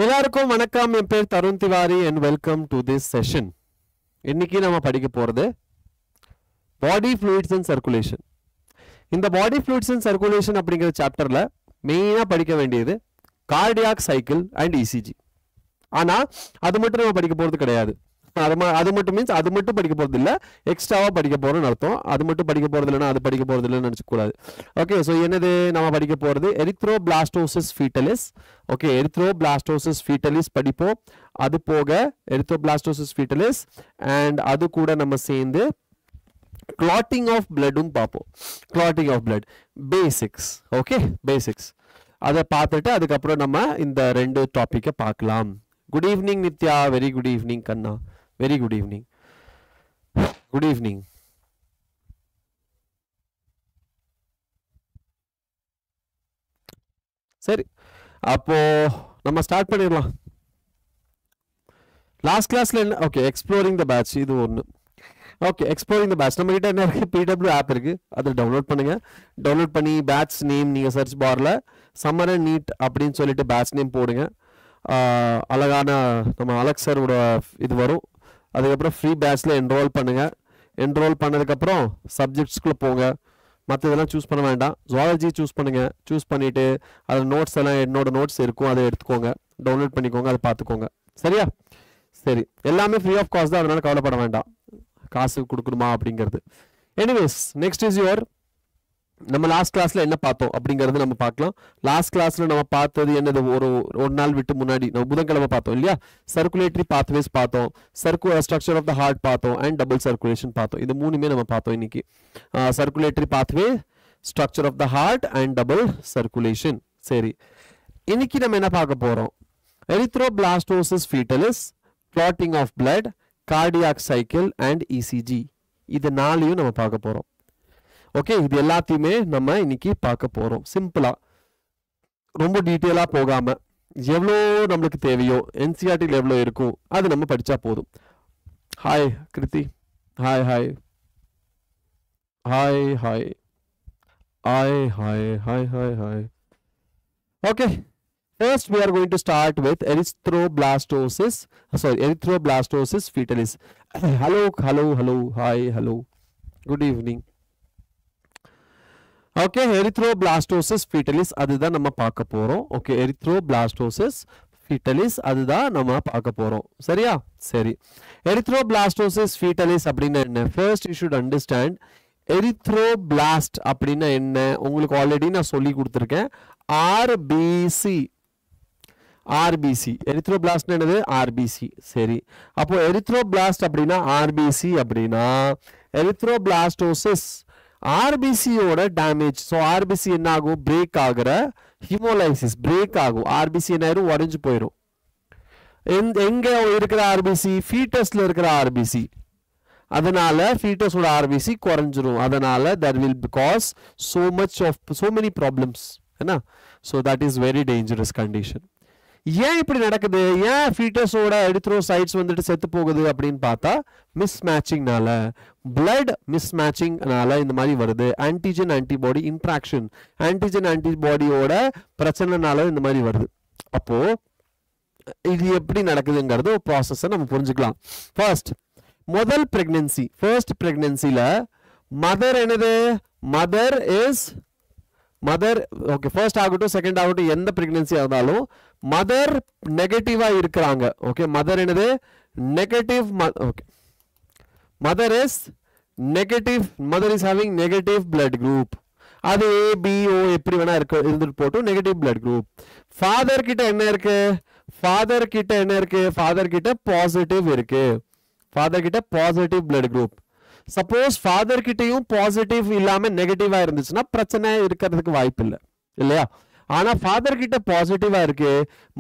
எல்லாருக்கும் வணக்கம். என் பேர் Tarun Tiwari and welcome to this session. இன்னைக்கு நாம படிக்க போறது body fluids and circulation. இந்த body fluids and circulation அப்படிங்கிற சாப்டர்ல மெயினா படிக்க வேண்டியது cardiac cycle and ECG. ஆனா அது மட்டும் நம்ம படிக்க போறது கிடையாது. அது மட்டும் மீன்ஸ் அது மட்டும் படிக்க போறது இல்ல, எக்ஸ்ட்ராவா படிக்க போறோம்னு அர்த்தம். அது மட்டும் படிக்க போறது இல்லைன்னா அது படிக்க போறது இல்லைன்னு நினைச்சு கூடாது. ஓகே, ஸோ என்னது நம்ம படிக்க போறது எரித்ரோபிளாஸ்டோசிஸ் ஃபீட்டலிஸ். ஓகே, எரித்ரோபிளாஸ்டோசிஸ் ஃபீட்டலிஸ் படிப்போம். அது போக எரித்ரோபிளாஸ்டோசிஸ் ஃபீட்டலிஸ் அண்ட் அது கூட நம்ம சேர்ந்து clotting of bloodum பார்ப்போம். clotting of blood basics. Okay, basics அதை பார்த்துட்டு அதுக்கப்புறம் நம்ம இந்த ரெண்டு டாப்பிக்கை பார்க்கலாம். Good evening Nithya. Very good evening கண்ணா. Very good evening. Good evening. சரி, அப்போ நம்ம ஸ்டார்ட் பண்ணிடலாம். லாஸ்ட் கிளாஸ்ல என்ன? ஓகே, எக்ஸ்ப்ளோரிங் த பேட்ச் இது ஒன்று. ஓகே, எக்ஸ்ப்ளோரிங் த பேட்ச் நம்ம கிட்ட என்ன இருக்கு? பிடபிள்யூ ஆப் இருக்கு, அதை டவுன்லோட் பண்ணுங்க. டவுன்லோட் பண்ணி பேட்ச் நேம் நீங்க சர்ச் பார்ல சம்மரன் நீட் அப்படின்னு சொல்லிட்டு பேட்ச் நேம் போடுங்க. அழகான நம்ம அலெக்ஸ் சரோட இது வரும். அதுக்கப்புறம் ஃப்ரீ பேட்ச்ல என்ரோல் பண்ணுங்க. என்ரோல் பண்ணதுக்கப்புறம் சப்ஜெக்ட்ஸ்குள்ளே போங்க. மற்ற இதெல்லாம் சூஸ் பண்ண வேண்டாம். ஜுவாலஜி சூஸ் பண்ணுங்க. சூஸ் பண்ணிட்டு அதில் நோட்ஸ் எல்லாம் என்னோட நோட்ஸ் இருக்கும், அதை எடுத்துக்கோங்க, டவுன்லோட் பண்ணிக்கோங்க, அதை பார்த்துக்கோங்க. சரியா? சரி, எல்லாமே ஃப்ரீ ஆஃப் காஸ்ட் தான், அதனால கவலைப்பட வேண்டாம் காசு கொடுக்கணுமா அப்படிங்கிறது. எனிவேஸ், நெக்ஸ்ட் இஸ் யுவர் நம்ம லாஸ்ட் கிளாஸ்ல என்ன பார்த்தோம் அப்படிங்கிறது நம்ம பார்க்கலாம். லாஸ்ட் கிளாஸ்ல நம்ம பார்த்தது என்னது? ஒரு நாள் விட்டு முன்னாடி நம்ம புதன்கிழமை பார்த்தோம் இல்லையா? சர்க்குலேட்டரி பாத்வேஸ் பார்த்தோம், ஸ்ட்ரக்சர் ஆஃப் த ஹார்ட் பார்த்தோம் அண்ட் டபுள் சர்க்குலேஷன் பார்த்தோம். இது மூணுமே நம்ம பார்த்தோம் இன்னைக்கு. Circulatory pathway, structure of the heart and double circulation. சரி, இன்னைக்கு நம்ம என்ன பார்க்க போறோம்? Erythroblastosis fetalis, clotting of blood, cardiac cycle and ECG. இது நாளையும் நம்ம பார்க்க போறோம். ஓகே, இது எல்லாத்தையுமே நம்ம இன்னைக்கு பார்க்க போறோம். சிம்பிளா, ரொம்ப டீட்டெயிலா போகாம எவ்வளோ நம்மளுக்கு தேவையோ என்சிஆர்டியில் எவ்வளோ இருக்கும் அது நம்ம படிச்சா போதும். Hi Kriti. Hi hi hi hi hi hi hi hi hi. Okay, first we are going to start with erythroblastosis fettalis. hello, hi, hello, good evening. Okay, erythroblastosis fettalis அதுதான் நம்ம பார்க்க போறோம். ஓகே, erythroblastosis fettalis அதுதான் நம்ம பார்க்க போறோம். சரியா? சரி, erythroblastosis fettalis அப்படின்னா என்ன? First you should understand erythroblast அப்படின்னா என்ன. உங்களுக்கு ஆல்ரெடி நான் சொல்லி கொடுத்துருக்கேன். ஆர்பிசி எரித்ரோபிளாஸ்ட் என்னது? ஆர்பிசி. சரி, அப்போ எரித்ரோபிளாஸ்ட் அப்படின்னா ஆர்பிசி அப்படின்னா எரித்ரோபிளாஸ்டோசிஸ் ஆர்பிசியோட டேமேஜ். ஸோ ஆர்பிசி என்ன ஆகும்? பிரேக் ஆகிற ஹீமோலைசிஸ் பிரேக் ஆகும். ஆர்பிசி என்ன ஆயிரும்? உறைஞ்சு போயிடும். எங்க இருக்கிற ஆர்பிசி? ஃபீட்டஸ்ல இருக்கிற ஆர்பிசி. அதனால ஃபீட்டஸோட ஆர்பிசி குறைஞ்சிரும். அதனால that will cause so many problems. என்ன? So that is very dangerous condition. ஏன் இப்படி நடக்குது? ஏன் ஃபீட்டஸோட எரித்ரோசைட்ஸ் வந்துட்டு செத்து போகுது அப்படின்னு பார்த்தா மிஸ்மேட்சிங்னால, பிளட் மிஸ்மேட்சிங்னால இந்த மாதிரி வருது. ஆன்டிஜன் ஆன்டிபாடி இன்ட்ராக்ஷன், ஆன்டிஜன் ஆன்டிபாடியோட பிரச்சனைனால இந்த மாதிரி வருது. அப்போ இது எப்படி நடக்குதுங்கிறது ஒரு ப்ராசஸை நம்ம புரிஞ்சுக்கலாம். ஃபர்ஸ்ட், முதல் பிரெக்னன்சி, ஃபர்ஸ்ட் பிரெக்னன்சில மதர் என்னது? மதர் ஓகே, ஃபர்ஸ்ட் ஆகட்டும் செகண்ட் ஆகட்டும் எந்த பிரெக்னன்சி இருந்தாலும் மதர் நெகட்டிவா இருக்கிறாங்க. ஓகே, மதர் என்னது? Negative. Okay, mother is negative. Mother is having negative blood group. அது ஏபிஓ எப்படி வேணா இருந்துட்டு போட்டும், நெகட்டிவ் பிளட் குரூப். ஃபாதர் கிட்ட என்ன இருக்கு? ஃபாதர் கிட்ட பாசிட்டிவ் இருக்கு. ஃபாதர் கிட்ட positive blood group. Suppose father கிட்டையும் பாசிட்டிவ் இல்லாம நெகட்டிவா இருந்துச்சுன்னா பிரச்சனை இருக்கிறதுக்கு வாய்ப்பு இல்லை இல்லையா? ஆனா ஃபாதர் கிட்ட பாசிட்டிவா இருக்கு,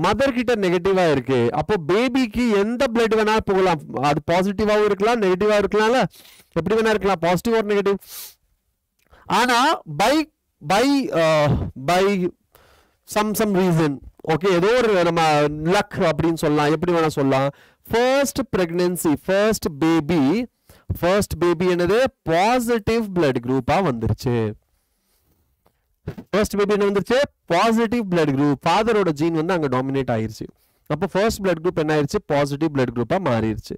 மதர் கிட்ட நெகட்டிவா இருக்கு. அப்போ பேபிக்கு எந்த பிளட் வேணா போகலாம். அது பாசிட்டிவாவும் இருக்கலாம், நெகட்டிவா இருக்கலாம்ல, எப்படி வேணா இருக்கலாம், பாசிட்டிவ் ஒரு நெகட்டிவ். ஆனா பை some reason, ஓகே, ஏதோ ஒரு நம்ம லக் அப்படின்னு சொல்லலாம், எப்படி வேணா சொல்லலாம். ஃபர்ஸ்ட் பிரெக்னன்சி, ஃபர்ஸ்ட் பேபி என்னது? பாசிட்டிவ் பிளட் குரூப்பா வந்துருச்சு. ஃபர்ஸ்ட் பேபி என்ன வந்துருச்சு? Positive blood group. ஃபாதரோட ஜீன் வந்து அங்க டாமினேட் ஆயிருச்சு. அப்போ ஃபர்ஸ்ட் பிளட் குரூப் என்ன ஆயிருச்சு பாசிட்டிவ் பிளட் குரூப்பா மாறிடுச்சு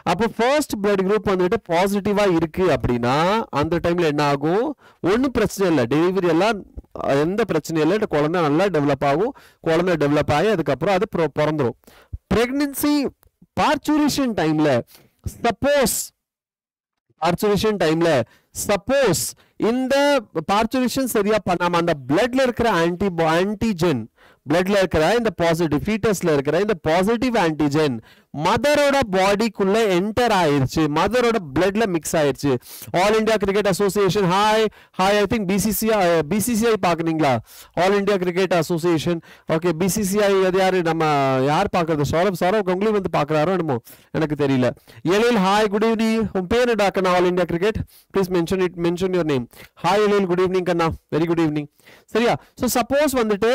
அப்போ ஃபர்ஸ்ட் பிளட் குரூப் வந்துட்டு பாசிட்டிவா இருக்கு அப்படின்னா அந்த டைம்ல என்ன ஆகும் ஒன்றும் பிரச்சனை இல்லை டெலிவரி எல்லாம் எந்த பிரச்சனையும் இல்லை குழந்தை நல்லா டெவலப் ஆகும் குழந்தை டெவலப் ஆகி அதுக்கப்புறம் அது பிறந்துடும் பிரெக்னன்சி பார்ச்சுரேஷன் டைம்ல சப்போஸ் இந்த பார்ச்சுரேஷன் சரியா பண்ணாம அந்த பிளட்ல இருக்கிற ஆன்டிஜன் பிளட்ல இருக்கிற இந்த பாசிட்டிவ் ஃபீட்டஸ்ல இருக்கிற இந்த பாசிட்டிவ் ஆன்டிஜன் மதரோட பாடிக்குள்ள என்டர் ஆயிருச்சு மதரோட பிளட்ல மிக்ஸ் ஆயிருச்சு all India cricket association hi I think BCCI பாக்குறீங்களா all India cricket association okay BCCI அது யாரு நம்ம யார் பாக்குறது சௌரவ் கங்குலி வந்து பாக்குறாரோ என்னமோ எனக்கு தெரியல எழில் ஹாய் குட் ஈவினிங் உன் பேர் டாக்கண்ணா all India cricket please mention your name hi Ezhil good evening கண்ணா வெரி குட் ஈவினிங் சரியா ஸோ சப்போஸ் வந்துட்டு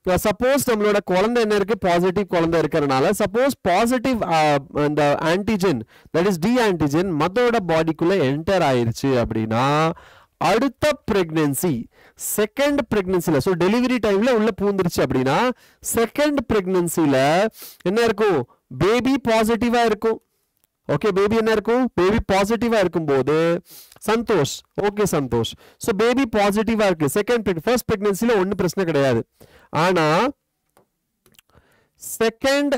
சப்போஸ் நம்மளோட குழந்தை என்ன இருக்கு பாசிட்டிவ் குழந்தை இருக்கிறதுனால சப்போஸ் பாசிட்டிவ் அந்த antigen that is D antigen மதரோட பாடிக்குள்ள என்டர் ஆயிருச்சு அப்படின்னா அடுத்த பிரெக்னன்சி செகண்ட் பிரெக்னன்சில ஸோ டெலிவரி டைம்ல உள்ள பூந்துருச்சு அப்படின்னா செகண்ட் பிரெக்னன்சில என்ன இருக்கும் பேபி பாசிட்டிவா இருக்கும் ஓகே பேபி என்ன இருக்கும் பேபி பாசிட்டிவா இருக்கும்போது Santosh okay Santosh so baby பாசிட்டிவா இருக்கு ஃபர்ஸ்ட் பிரெக்னன்சில ஒன்றும் பிரச்சனை கிடையாது ஆனா செகண்ட்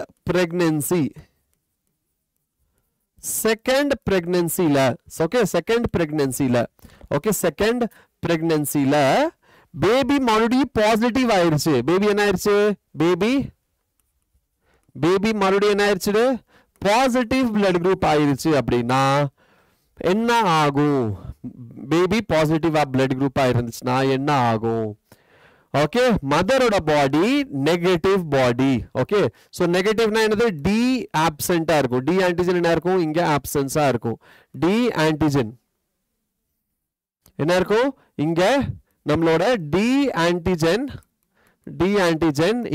பிரெக்னன்சில பேபி மறுபடியும் பாசிட்டிவ் ஆயிருச்சு பேபி என்ன ஆயிருச்சு பேபி மறுபடியும் என்ன ஆயிருச்சு பாசிட்டிவ் பிளட் குரூப் ஆயிருச்சு அப்படின்னா என்ன ஆகும் பேபி பாசிட்டிவா பிளட் குரூப் ஆயிருந்துச்சுன்னா என்ன ஆகும் ஓகே மதரோட பாடி நெகட்டிவ் பாடி ஓகே சோ நெகட்டிவ்னா என்னது டி ஆப்சென்ட்டா இருக்கும் டி ஆன்டிஜன் என்ன இருக்கும் இங்க ஆப்சென்ஸா இருக்கும் டி ஆன்டிஜன் என்ன இருக்கும் இங்க நம்மளோட டி ஆன்டிஜன்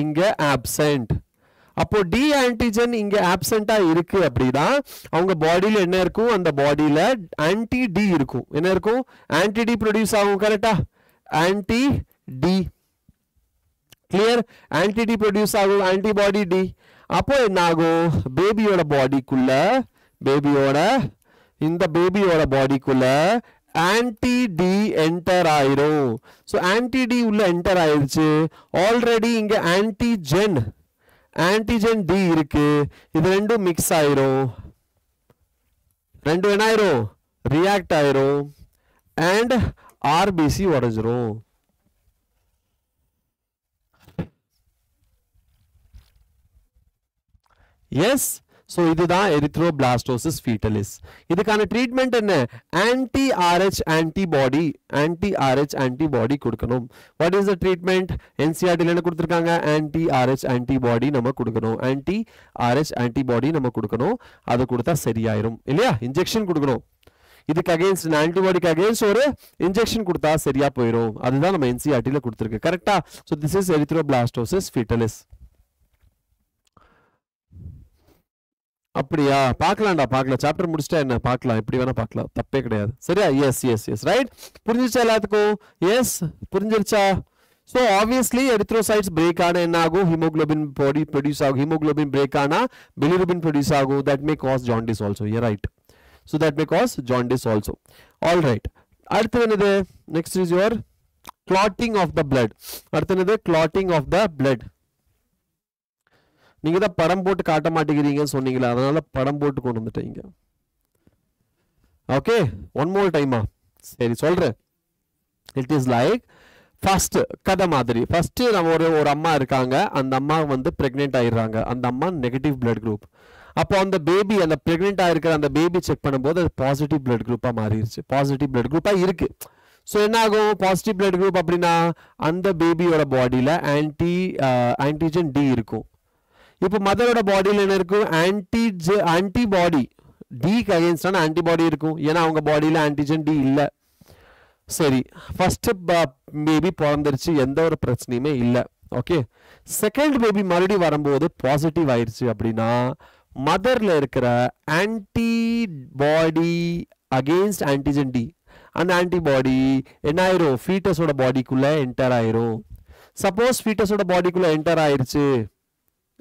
இங்க ஆப்சென்ட் அப்போ டி ஆன்டிஜன் இங்க ஆப்சென்ட்டா இருக்கு அப்படின்னா அவங்க பாடியில என்ன இருக்கும் அந்த பாடியில ஆன்டி டி இருக்கும் என்ன இருக்கும் ஆன்டி டி ப்ரொடியூஸ் ஆகும் கரெக்டா anti D clear anti D produce ஆகும் ஆன்டிபாடி டி அப்போ என்ன ஆகும் பேபியோட பாடிக்குள்ள ஆன்டி டி என்டர் ஆயிரும் ஸோ ஆன்டி டி உள்ள என்டர் ஆயிருச்சு ஆல்ரெடி இங்க ஆன்டிஜன் டி இருக்கு இது ரெண்டும் மிக்ஸ் ஆயிரும் ரெண்டும் என்ன ஆயிரும் ரியாக்ட் ஆயிரும் அண்ட் ஆர்பிசி உடைஞ்சிரும் எஸ் ஸோ இதுதான் எரித்ரோபிளாஸ்டோசிஸ் ஃபீட்டலிஸ் இதுக்கான ட்ரீட்மெண்ட் என்ன ஆன்டி ஆர்ஹெச் ஆன்டிபாடி கொடுக்கணும் வாட் இஸ் த ட்ரீட்மெண்ட் என்சிஆர்டியில் என்ன கொடுத்துருக்காங்க ஆன்டி ஆர்ஹெச் ஆன்டிபாடி நம்ம கொடுக்கணும் ஆன்டி ஆர்ஹெச் ஆன்டிபாடி நம்ம கொடுக்கணும் அது கொடுத்தா சரியாயிரும் இல்லையா இன்ஜெக்ஷன் கொடுக்கணும் இதுக்கு அகைன்ஸ்ட் ஆன்டிபாடிக்கு அகைன்ஸ்ட் ஒரு இன்ஜெக்ஷன் கொடுத்தா சரியா போயிடும் அதுதான் நம்ம என்சிஆர்டியில் கொடுத்துருக்கு கரெக்டா ஸோ திஸ் இஸ் எரித்ரோபிளாஸ்டோசிஸ் ஃபீட்டலிஸ் அப்படியா பார்க்கலாம் சாப்டர் முடிச்சிட்டா என்ன பார்க்கலாம் எப்படி வேணா பார்க்கலாம் தப்பே கிடையாது சரியா எஸ் ரைட் புரிஞ்சிருச்சா எல்லாத்துக்கும் எஸ் புரிஞ்சிருச்சா ஸோ ஆப்வியஸ்லி எரித்ரோசைட்ஸ் பிரேக் ஆனா என்ன ஆகும் ஹீமோகுளோபின் பாடி ப்ரொடியூஸ் ஆகும் ஹீமோகுளோபின் பிரேக் ஆனா பிலிருபின் ப்ரொடியூஸ் ஆகும் that may cause jaundice also right so that may cause jaundice also all right அடுத்து என்னது next is your clotting of the blood அடுத்து என்னது கிளாட்டிங் ஆஃப் த பிளட் நீங்க தான் படம் போட்டு காட்ட மாட்டேங்கிறீங்கன்னு சொன்னீங்களா அதனால படம் போட்டு கொண்டு வந்துட்டீங்க ஓகே ஒன் மோர் டைமா சரி சொல்றேன் இட் இஸ் லைக் ஃபர்ஸ்ட் கதை மாதிரி ஃபர்ஸ்ட் நம்ம ஒரு அம்மா இருக்காங்க அந்த அம்மா வந்து பிரெக்னென்ட் ஆயிடுறாங்க அந்த அம்மா நெகட்டிவ் பிளட் குரூப் அப்போ அந்த பேபி அந்த பிரெக்னென்ட் ஆயிருக்கிற அந்த பேபி செக் பண்ணும்போது அது பாசிட்டிவ் பிளட் குரூப்பா மாறிடுச்சு பாசிட்டிவ் பிளட் குரூப்பா இருக்கு ஸோ என்ன ஆகும் பாசிட்டிவ் பிளட் குரூப் அப்படின்னா அந்த பேபியோட பாடியில ஆன்டிஜன் டி இருக்கும் இப்போ மதரோட பாடியில் என்ன இருக்கும் ஆன்டிபாடி டிக்கு அகைன்ஸ்டான ஆன்டிபாடி இருக்கும் ஏன்னா அவங்க பாடியில் ஆன்டிஜன் டி இல்லை சரி ஃபர்ஸ்ட் பேபி பிறந்துருச்சு எந்த ஒரு பிரச்சனையுமே இல்லை ஓகே செகண்ட் பேபி மறுபடியும் வரும்போது பாசிட்டிவ் ஆயிடுச்சு அப்படின்னா மதர்ல இருக்கிற ஆன்டிபாடி அகெயின்ஸ்ட் ஆன்டிஜன் டி அந்த ஆன்டிபாடி என்ன ஆயிரும் ஃபீட்டஸோட பாடிக்குள்ள என்டர் ஆயிரும் சப்போஸ் ஃபீட்டஸோட பாடிக்குள்ள என்டர் ஆயிருச்சு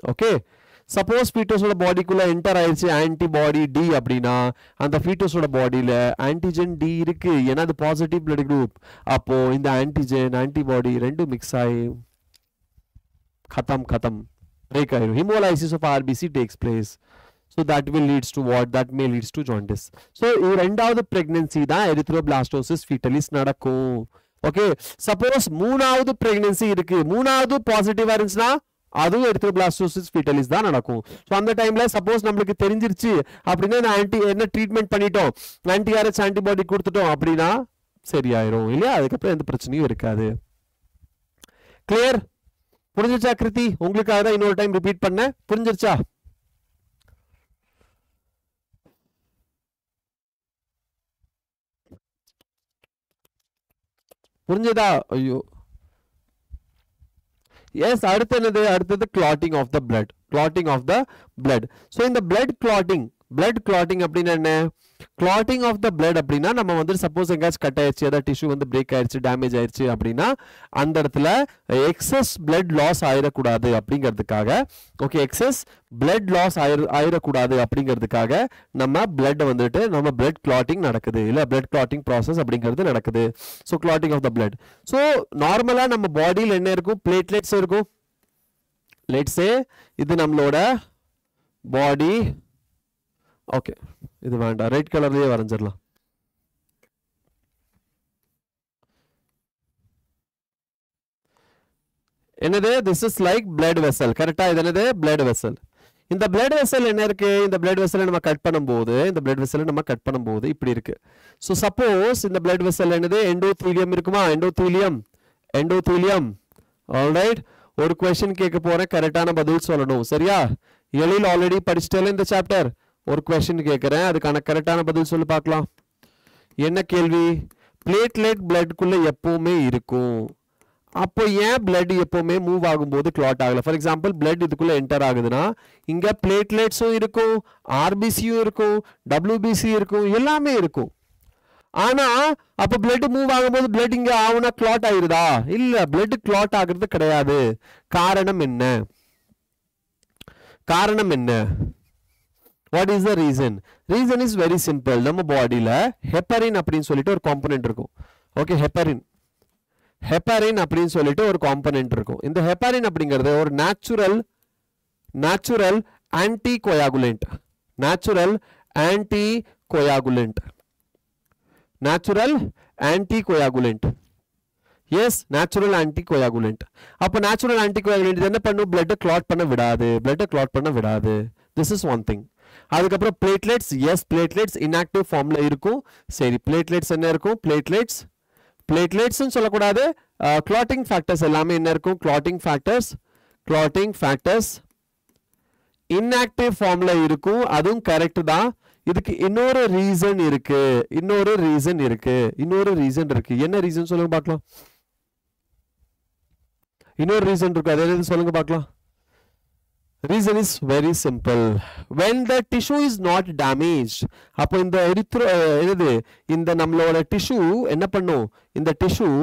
ஓகே சப்போஸ் ஃபீட்டஸோட பாடிக்குள்ள என்டர் ஆயிடுச்சு ஆன்டிபாடி டி அப்படின்னா அந்த ஃபீட்டஸோட பாடியில ஆன்டிஜன் டி இருக்கு, ஏன்னா அது பாசிட்டிவ் பிளட் குரூப். அப்போ இந்த ஆன்டிஜன் ஆன்டிபாடி ரெண்டும் மிக்ஸ் ஆகி கதம் break ஆயிரும். hemolysis of RBC takes place. So that will leads to what? That may leads to jaundice. So இரண்டாவது pregnancy தான் erythroblastosis fetalis நடக்கும். ஓகே, சப்போஸ் மூணாவது pregnancy இருக்கு, மூணாவது பாசிட்டிவா இருந்துச்சுன்னா அதுவும் erythroblastosis fetalis தான் நடக்கும். ஸோ அந்த டைம்ல சப்போஸ் நம்மளுக்கு தெரிஞ்சிருச்சு அப்படின்னா என்ன ட்ரீட்மெண்ட் பண்ணிட்டோம், ஆன்டிஆர்எச் ஆன்டிபாடி கொடுத்துட்டோம் அப்படின்னா சரியாயிரும் இல்லையா, அதுக்கப்புறம் எந்த பிரச்சனையும் இருக்காது. கிளியர்? புரிஞ்சிருச்சா கிருதி? உங்களுக்காக தான் இன்னொரு டைம் ரிப்பீட் பண்ண. புரிஞ்சிருச்சா? புரிஞ்சதா? ஐயோ எஸ். அடுத்து என்னது? அடுத்தது clotting of the blood. clotting of the blood. So இந்த blood clotting அப்படின்னா என்ன? clotting of the blood அப்படின்னா நம்ம வந்து சப்போஸ் எங்கேயாச்சும் கட் ஆயிடுச்சு, ஏதாவது டிஷ்யூ வந்து பிரேக் ஆயிடுச்சு, டேமேஜ் ஆயிடுச்சு அப்படின்னா அந்த இடத்துல எக்ஸஸ் blood loss ஆயிடக்கூடாது அப்படிங்கிறதுக்காக, ஓகே, எக்ஸஸ் blood loss ஆயிடக்கூடாது அப்படிங்கிறதுக்காக நம்ம blood வந்துட்டு நம்ம blood clotting நடக்குது இல்ல, blood clotting process அப்படிங்கிறது நடக்குது. So clotting of the blood. So நார்மலா நம்ம பாடியில் என்ன இருக்கும்? பிளேட்லெட்ஸ் இருக்கும். லெட்ஸ் சே இது நம்மளோட பாடி. ஓகே, இது வேண்டாம், ரெட் கலர்லயே வரைஞ்சிடலாம். என்னது? This is like blood vessel. கரெக்டா? இது என்னது? Blood vessel. இந்த பிளட் வெசல் என்ன இருக்கு? இந்த பிளட் வெசலை நம்ம கட் பண்ணும்போது இப்படி இருக்கு. ஸோ சப்போஸ் இந்த பிளட் வெசல் என்னது? எண்டோதீலியம் இருக்குமா? எண்டோதீலியம். ஆல்ரைட், ஒரு क्वेश्चन கேட்க போறேன், கரெக்டான பதில் சொல்லணும். சரியா? எழில் ஆல்ரெடி படிச்சிட்டே இந்த சாப்டர். ஒரு क्वेश्चन கேட்கிறேன், அதுக்கான கரெக்டான பதில் சொல்லி பார்க்கலாம். என்ன கேள்வி? பிளேட்லெட் பிளட்குள்ள எப்பவுமே இருக்கும், அப்போ ஏன் பிளட் எப்பவுமே மூவ் ஆகும்போது கிளாட் ஆகல? ஃபார் எக்ஸாம்பிள் பிளட் இதுக்குள்ள என்டர் ஆகுதுன்னா இங்க பிளேட்லெட்ஸும் இருக்கும், ஆர்பிசியும் இருக்கும், டபிள்யூபிசி இருக்கும், எல்லாமே இருக்கும். ஆனா அப்ப பிளட் மூவ் ஆகும்போது பிளட் இங்க ஆகுனா கிளாட் ஆயிருதா? இல்ல, பிளட் கிளாட் ஆகுறது கிடையாது. காரணம் என்ன? What is the reason? Reason is very simple. நம்ம பாடியில ஹெப்பரின் அப்படின்னு சொல்லிட்டு ஒரு காம்பனன்ட் இருக்கும். ஓகே, ஹெப்பரின் அப்படின்னு சொல்லிட்டு ஒரு காம்பனன்ட் இருக்கும். இந்த ஹெப்பரின் அப்படிங்கிறது ஒரு natural anticoagulant. Yes, natural anticoagulant. அப்போ நேச்சுரல் ஆன்டிகோயாகுலன்ட் என்ன பண்ணும்? பிளட் கிளாட் பண்ண விடாது. This is one thing. அதுக்கப்புறம் பிளேட்லெட்ஸ். எஸ், பிளேட்லெட்ஸ் இன்ஆக்டிவ் ஃபார்ம்ல இருக்கும். சரி, பிளேட்லெட்ஸ் என்ன இருக்கும்? பிளேட்லெட்ஸ் சொல்லக்கூடாது, கிளாட்டிங் ஃபேக்டர்ஸ் எல்லாமே என்ன இருக்கும்? கிளாட்டிங் ஃபேக்டர்ஸ் இன்ஆக்டிவ் ஃபார்ம்ல இருக்கும். அதுவும் கரெக்ட் தான். இதுக்கு இன்னொரு ரீசன் இருக்கு. என்ன ரீசன் சொல்லுங்க பார்க்கலாம். இன்னொரு ரீசன் இருக்கு, அது என்னது சொல்லுங்க பார்க்கலாம். Reason is very simple. When the tissue is not damaged, அப்போ இந்த இந்த நம்மளோட tissue என்ன பண்ணும்? இந்த tissue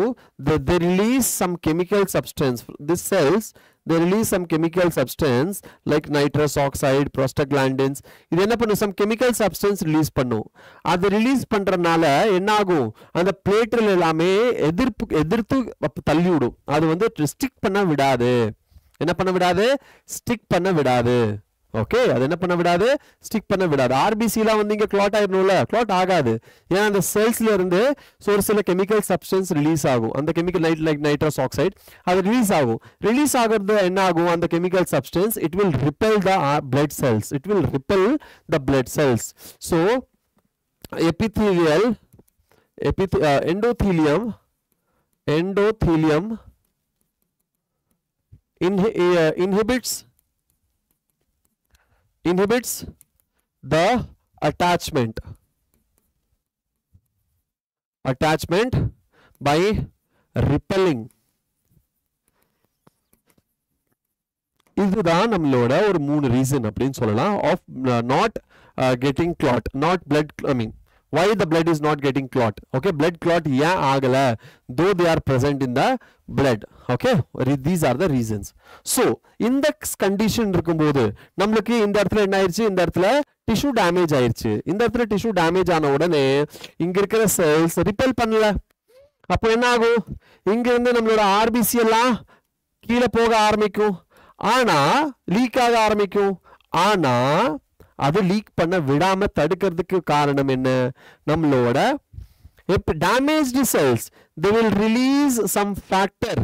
they release some chemical substance. These cells they release some chemical substance like nitrous oxide, prostaglandins. இது என்ன பண்ணும்? some chemical substance release பண்ணும். அது ரிலீஸ் பண்றதுனால என்ன ஆகும்? அந்த பிளேட்ல எல்லாமே எதிர்த்து தள்ளி விடும். அது வந்து ரெஸ்ட்ரிக்ட் பண்ண விடாது. என்ன பண்ண விடாது? ஸ்டிக் பண்ண விடாது. ஓகே, அது என்ன பண்ண விடாது? ஸ்டிக் பண்ண விடாது. ஆர்பிசிலாம் வந்து இங்க கிளாட் ஆயிடணும்ல, கிளாட் ஆகாது. ஏன்னா அந்த செல்ஸ்ல இருந்து ஒரு சில கெமிக்கல் சப்ஸ்டன்ஸ் ரிலீஸ் ஆகும். அந்த கெமிக்கல் லைக் நைட்ரஸ் ஆக்சைடு அது ரிலீஸ் ஆகும். ரிலீஸ் ஆகிறது என்ன ஆகும்? அந்த chemical substance it will repel the blood cells. So endothelium inhibits the attachment by repelling. இதுதான் நம்மளோட ஒரு மூணு ரீசன் அப்படின்னு சொல்லலாம் of not getting clot, not blood, I mean why the blood is not getting clot. Okay, blood clot ஏன் ஆகல, though they are present in the blood. Okay, these are the reasons. So இந்த condition இருக்கும்போது நம்மளுக்கு இந்த இடத்துல என்ன ஆயிருச்சு, இந்த இடத்துல டிஷ்யூ டேமேஜ் ஆயிருச்சு. இந்த இடத்துல டிஷ்யூ டேமேஜ் ஆன உடனே இங்க இருக்கிற செல்ஸ் ரிப்பெல் பண்ணல. அப்போ என்ன ஆகும், இங்க இருந்து நம்மளோட ஆர்பிசி எல்லாம் கீழே போக ஆரம்பிக்கும், ஆனா லீக் ஆக ஆரம்பிக்கும். ஆனா அது லீக் பண்ண விடாம தடுக்கிறதுக்கு காரணம் என்ன, நம்மளோட damaged cells, they will release some factor,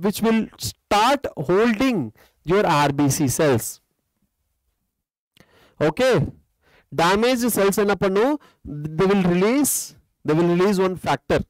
which will start holding your RBC cells. Okay, damaged cells enna pannu, they will release one factor.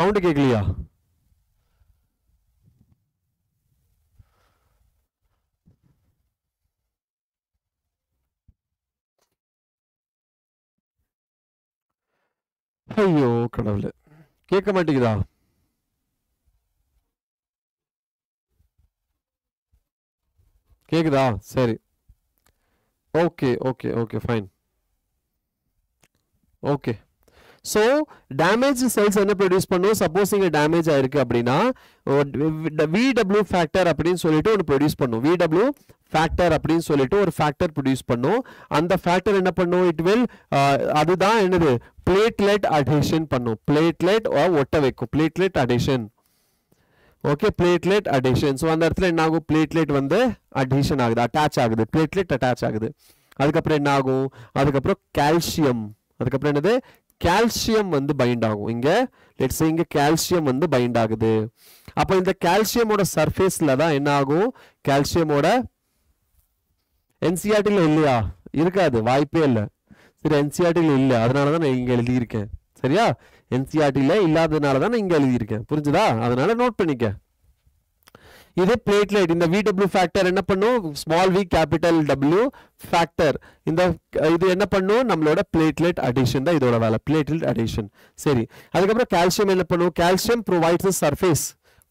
Sound கேட்கலையா? ஐயோ கடவுளே, கேட்க மாட்டேங்குதா? கேக்குதா? சரி, okay okay okay fine. Okay, so damage cells என்ன produce பண்ணும், suppose இங்கே டேமேஜ் ஆயிருக்கு அப்படின்னா VW ஃபேக்டர் அப்படின்னு சொல்லிட்டு ஒன்று ப்ரொடியூஸ் பண்ணும். VW ஃபேக்டர் அப்படின்னு சொல்லிட்டு ஒரு ஃபேக்டர் ப்ரொடியூஸ் பண்ணும். அந்த ஃபேக்டர் என்ன பண்ணும், இட் வில் அதுதான் என்னது, பிளேட்லெட் அடேஷன் பண்ணும். பிளேட்லெட் ஒட்ட வைக்கும், platelet adhesion. Okay, platelet adhesion. So அந்த இடத்துல என்ன ஆகும், பிளேட்லெட் வந்து அடேஷன் ஆகுது, அட்டாச் ஆகுது, பிளேட்லெட் அட்டாச் ஆகுது. அதுக்கப்புறம் என்ன ஆகும், அதுக்கப்புறம் கால்சியம், அதுக்கப்புறம் என்னது, கால்சியம் வந்து பைண்ட் ஆகும். இங்க லெட்ஸ் சே இங்க கால்சியம் வந்து பைண்ட் ஆகுது. அப்போ இந்த கால்சியமோட சர்ஃபேஸ்ல தான் என்ன ஆகும், கால்சியமோட என்சிஆர்டில இல்லையா, இருக்காது, வாய்ப்பே இல்லை. சரி, என்சிஆர்டில இல்லை, அதனால தான் நான் இங்க எழுதியிருக்கேன். சரியா, என்சிஆர்டில இல்லாததுனால தான் நான் இங்க எழுதியிருக்கேன். புரிஞ்சுதா? அதனால நோட் பண்ணிக்க. இது பிளேட்லெட். இந்த VW ஃபேக்டர் என்ன பண்ணும், small v capital W factor. இந்த இது என்ன பண்ணும், நம்மளோட பிளேட்லெட் அடிஷன் தான் இதோட வேலை, பிளேட்லெட் அடிஷன். சரி, அதுக்கப்புறம் கால்சியம் என்ன பண்ணும், calcium provides the surface,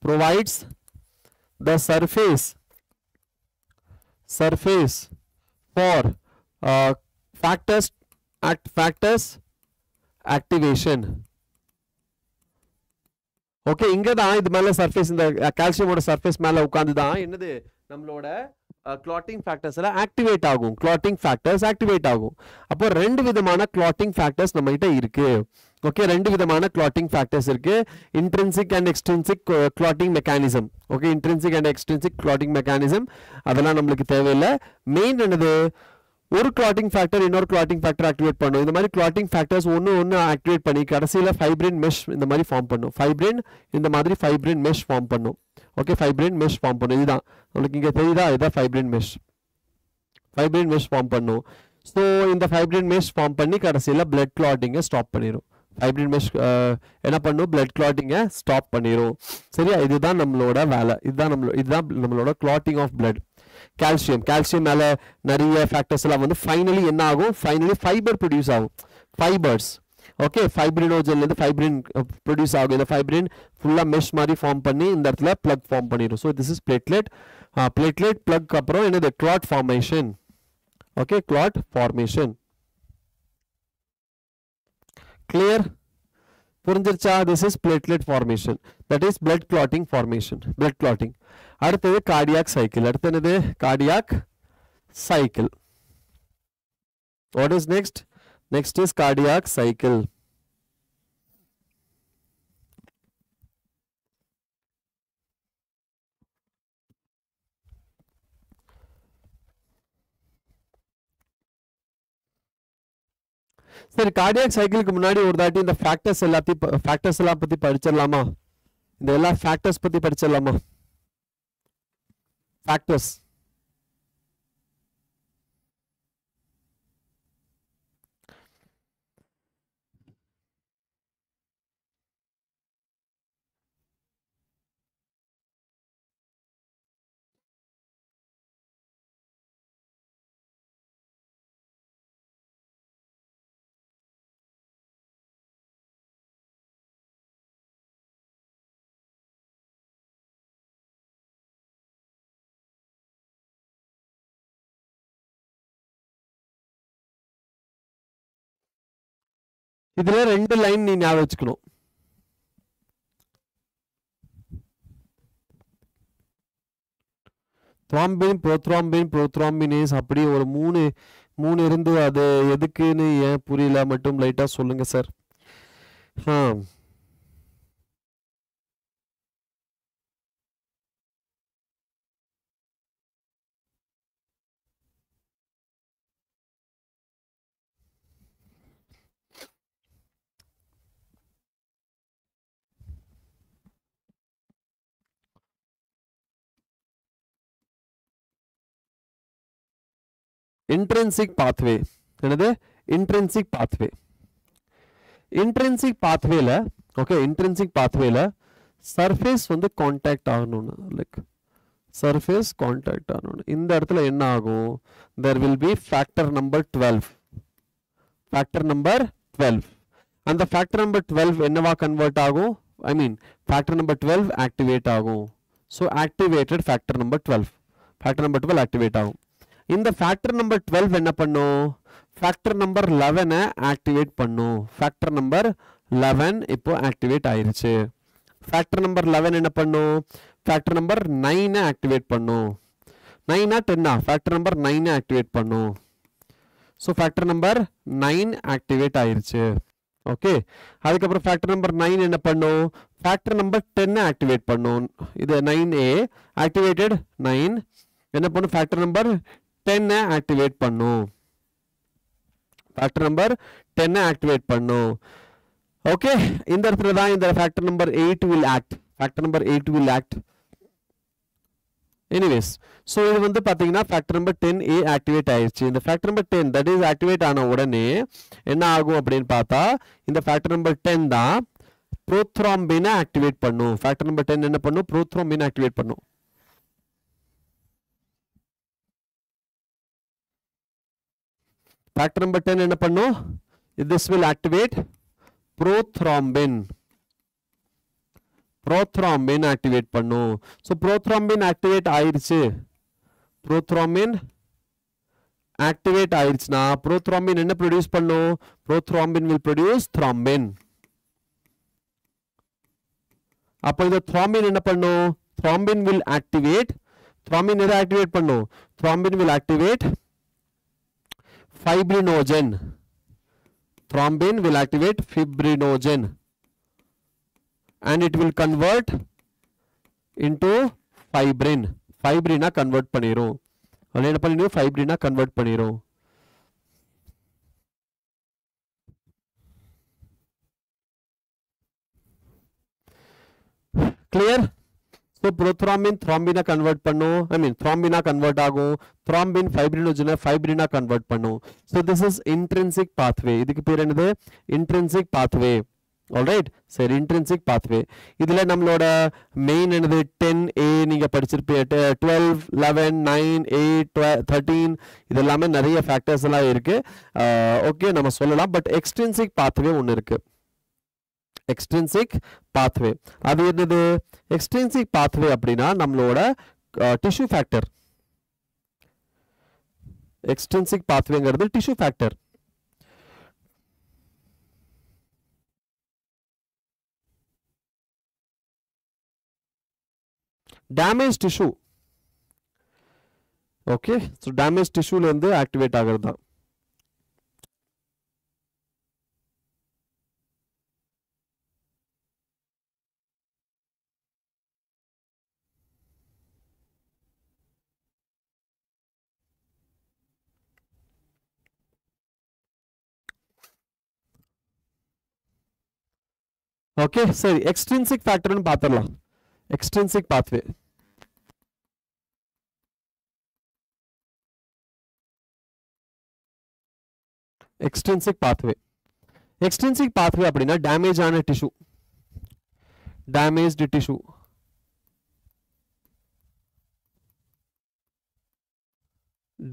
provides the surface for factors activation. Okay, இங்க தான் இது மேல சர்ஃபேஸ், இந்த கால்சியமோட சர்ஃபேஸ் மேல உட்கார்ந்து தான் என்னது நம்மளோட கிளாட்டிங் ஃபேக்டர்ஸ்ல ஆக்டிவேட் ஆகும், கிளாட்டிங் ஃபேக்டர்ஸ் ஆக்டிவேட் ஆகும். அப்போ ரெண்டு விதமான கிளாட்டிங் ஃபேக்டர்ஸ் நம்ம கிட்ட இருக்கு. ஓகே, ரெண்டு விதமான கிளாட்டிங் ஃபேக்டர்ஸ் இருக்கு, intrinsic and extrinsic clotting mechanism. Okay, intrinsic and extrinsic clotting mechanism அதெல்லாம் நம்மளுக்கு தேவையில்லை. மெயின் என்னது, ஒரு கிளாட்டிங் ஃபேக்டர் இன்னொரு கிளாட்டிங் ஃபேக்டர் ஆக்டிவேட் பண்ணும். இந்த மாதிரி கிளாட்டிங் ஃபேக்டர்ஸ் ஒன்று ஆக்டிவேட் பண்ணி கடைசியில் ஃபைப்ரின் மெஷ் இந்த மாதிரி ஃபார்ம் பண்ணும். ஃபைப்ரின் இந்த மாதிரி ஃபைப்ரின் மெஷ் ஃபார்ம் பண்ணும். ஓகே, ஃபைப்ரின் மெஷ் ஃபார்ம் பண்ணும். இதுதான் உங்களுக்கு இங்கே தெரியுதா, இதுதான் fibrin mesh. Fibrin mesh form பண்ணும். ஸோ இந்த ஃபைப்ரின் மெஷ் ஃபார்ம் பண்ணி கடைசியில் பிளட் கிளாட்டிங்கை ஸ்டாப் பண்ணிடும். ஃபைப்ரின் மெஷ் என்ன பண்ணும், பிளட் கிளாட்டிங்கை ஸ்டாப் பண்ணிடும். சரியா, இதுதான் நம்மளோட வேலை, இதுதான் நம்மளோட கிளாட்டிங் ஆஃப் பிளட். கால்சியம் மேல நிறைய ஃபேக்டர்ஸ் எல்லாம் வந்து ஃபைனலி என்ன ஆகும், ஃபைனலி ஃபைபர் ப்ரொடியூஸ் ஆகும், ஃபைபர்ஸ். ஓகே, ஃபைப்ரினோஜன்ல இருந்து ஃபைப்ரின் ப்ரொடியூஸ் ஆகும். இந்த ஃபைப்ரின் ஃபுல்லா மெஷ் மாதிரி ஃபார்ம் பண்ணி இந்த இடத்துல பிளக் ஃபார்ம் பண்ணிடும். So this is platelet. Platelet plug அப்புறம் என்னது, clot formation. Okay, clot formation. Clear, புரிஞ்சிருச்சா? This is platelet formation, that is blood clotting formation, blood clotting. அடுத்தது கார்டியாக் சைக்கிள். அடுத்து என்னது, cardiac cycle. What is next? Next is cardiac cycle. சரி, cardiac சைக்கிளுக்கு முன்னாடி ஒரு தாட்டி இந்த ஃபேக்டர்ஸ் எல்லாம் பத்தி படிச்சிடலாமா? இந்த எல்லா ஃபேக்டர்ஸ் பத்தி படிச்சிடலாமா? ஃபேக்டர்ஸ் இதுல ரெண்டு லைன் நீ ஞாபகம் வச்சுக்கணும். ப்ரோத்ராம்பினேஸ் அப்படி ஒரு மூணு இருந்து அது எதுக்குன்னு ஏன் புரியல மட்டும் லைட்டா சொல்லுங்க சார். Intrinsic pathway. என்னது, இன்ட்ரின்சிக் பாத்வே. இன்ட்ரின்சிக் பாத்வேல ஓகே, இன்ட்ரின்சிக் பாத்வேல சர்ஃபேஸ் வந்து கான்டாக்ட் ஆகணும்னு, லைக் சர்ஃபேஸ் கான்டாக்ட் ஆகணும். இந்த இடத்துல என்ன ஆகும், there will be factor number 12. factor number 12. அந்த factor number 12 என்னவா கன்வெர்ட் ஆகும், ஐ மீன் factor number 12 ஆக்டிவேட் ஆகும். So activated factor number 12. factor number 12 activate ஆகும். இந்த ஃபேக்டர் நம்பர் 12 என்ன பண்ணும், ஃபேக்டர் நம்பர் 11 ஆக்டிவேட் பண்ணும். ஃபேக்டர் நம்பர் 11 இப்போ ஆக்டிவேட் ஆயிருச்சு. ஃபேக்டர் நம்பர் 11 என்ன பண்ணும், ஃபேக்டர் நம்பர் 9 ஆக்டிவேட் பண்ணும். 9 10 ஃபேக்டர் நம்பர் 9 ஆக்டிவேட் பண்ணும். ஸோ ஃபேக்டர் நம்பர் 9 ஆக்டிவேட் ஆயிருச்சு. ஓகே, அதுக்கப்புறம் ஃபேக்டர் நம்பர் 9 என்ன பண்ணும், ஃபேக்டர் நம்பர் 10 ஆக்டிவேட் பண்ணும். இது 9A ஆக்டிவேட்டட் 9 என்ன பண்ணும், ஃபேக்டர் நம்பர் 10 ஆக்டிவேட் பண்ணும். ஃபேக்டர் நம்பர் 10 ஆக்டிவேட் பண்ணும். ஓகே, இந்த இடத்துல தான் இந்த factor number 8 will act. Factor number 8 will act. Anyways, so இது வந்து பார்த்தீங்கன்னா ஃபேக்டர் நம்பர் 10A ஆக்டிவேட் ஆயிடுச்சு. இந்த factor number 10 that is activate ஆன உடனே என்ன ஆகும் அப்படின்னு பார்த்தா, இந்த ஃபேக்டர் நம்பர் 10 தான் ப்ரோத்ராம்பினை ஆக்டிவேட் பண்ணும். ஃபேக்டர் நம்பர் 10 என்ன பண்ணும், ப்ரோத்ராம்பினை ஆக்டிவேட் பண்ணும். factor number 10 என்ன பண்ணும்? This will activate prothrombin. Prothrombin activate பண்ணும். So prothrombin activate ஆயிருச்சு. Prothrombin activate ஆயிருச்சுனா prothrombin என்ன produce பண்ணும்? Prothrombin will produce thrombin. அப்போ இந்த thrombin என்ன பண்ணும்? Thrombin will activate. Thrombin எதை activate பண்ணும்? Thrombin will activate fibrinogen. Thrombin will activate fibrinogen. And it will convert into fibrin. Fibrin convert பண்ணிரும். என்ன பண்ணிரும்? Fibrin convert பண்ணிரும். Clear? So prothrombin thrombin convert பண்ணும். I mean thrombin convert ஆகும். Thrombin fibrinogen fibrin convert பண்ணும். So this is intrinsic pathway. இதுக்கு பேர் என்னது? Intrinsic pathway. Alright, சரி intrinsic pathway. இதுல நம்மளோட மெயின் என்னது? 10A நீங்க படிச்சிருப்பீங்க. 12, 11, 9, 8, 13 இதெல்லாமே நிறைய ஃபேக்டர்ஸ் எல்லாம் இருக்கு. ஓகே நம்ம சொல்லலாம். பட் எக்ஸ்ட்ரின்சிக் பாத்வே ஒன்று இருக்கு. எக்ஸ்ட்ரின்சிக் பாத்வே அது என்னது? எக்ஸ்ட்ரின்சிக் பாத்வே அப்படின்னா நம்மளோட டிஷ்யூ ஃபேக்டர். எக்ஸ்ட்ரின்சிக் பாத்வேங்கிறது tissue factor. Damage tissue. Okay, so damage டிஷ்யூல இருந்து ஆக்டிவேட் ஆகிறது தான். ஓகே சரி, எக்ஸ்ட்ரின்சிக் ஃபேக்டர்னு பார்த்துடலாம். Extrinsic pathway extrinsic pathway extrinsic pathway அப்படின்னா டேமேஜ் ஆன tissue, damaged tissue,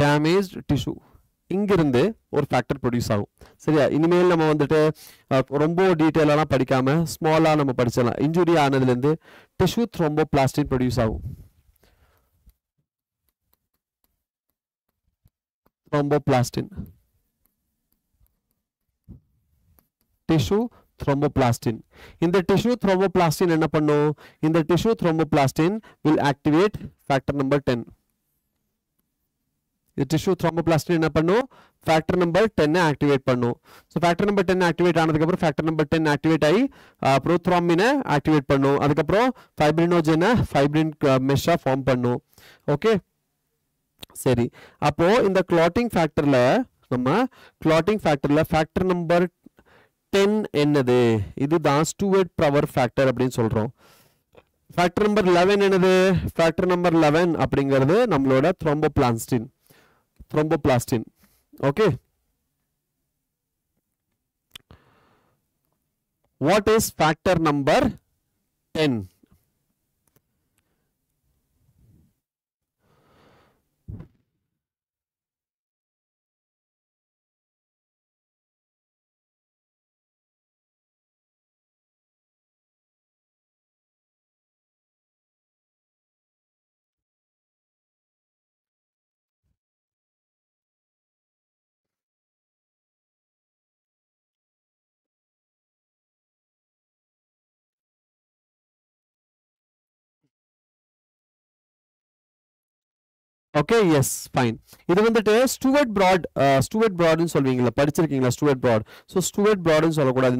damaged tissue இங்கிருந்து ஒரு ஃபேக்டர் ப்ரொடியூஸ் ஆகும். சரியா? இனிமேல் நம்ம வந்துட்டு ரொம்ப டீட்டெயிலாக படிக்காம ஸ்மாலாக நம்ம படிச்சிடலாம். இன்ஜுரி ஆனதுலேருந்து டிஷ்யூ த்ரோம்போபிளாஸ்டின் ப்ரொடியூஸ் ஆகும். Thromboplastin, tissue thromboplastin. இந்த டிஷ்யூ த்ரோம்போபிளாஸ்டின் என்ன பண்ணும்? இந்த tissue thromboplastin will activate factor number 10. Tissue thromboplastin என்ன பண்ணும்? ஃபேக்டர் நம்பர் 10 ஆக்டிவேட் பண்ணும். ஸோ ஃபேக்டர் நம்பர் 10 ஆக்டிவேட் ஆனதுக்கப்புறம் ஃபேக்டர் நம்பர் 10 ஆக்டிவேட் ஆகி ப்ரோத்ராம்பினை ஆக்டிவேட் பண்ணும். அதுக்கப்புறம் ஃபைப்ரினோஜனை ஃபைப்ரின் மெஷ்ஷாக ஃபார்ம் பண்ணும். ஓகே சரி, அப்போ இந்த கிளாட்டிங் ஃபேக்டர்ல நம்ம கிளாட்டிங் ஃபேக்டர்ல ஃபேக்டர் நம்பர் 10 என்னது? இதுதான் ஸ்டூவர்ட் பவர் ஃபேக்டர் அப்படின்னு சொல்றோம். ஃபேக்டர் நம்பர் 11 என்னது? ஃபேக்டர் நம்பர் 11 அப்படிங்கிறது நம்மளோட த்ரோம்போபிளாஸ்டின். Thromboplastin. Okay. What is factor number 10? Okay, yes, fine. இது வந்துட்டு ஸ்டூவர்ட் ப்ராட்னு சொல்வீங்களா? படிச்சிருக்கீங்களா ஸ்டூவர்ட் ப்ராட்? ஸோ ஸ்டூவர்ட் ப்ராட்னு சொல்லக்கூடாது.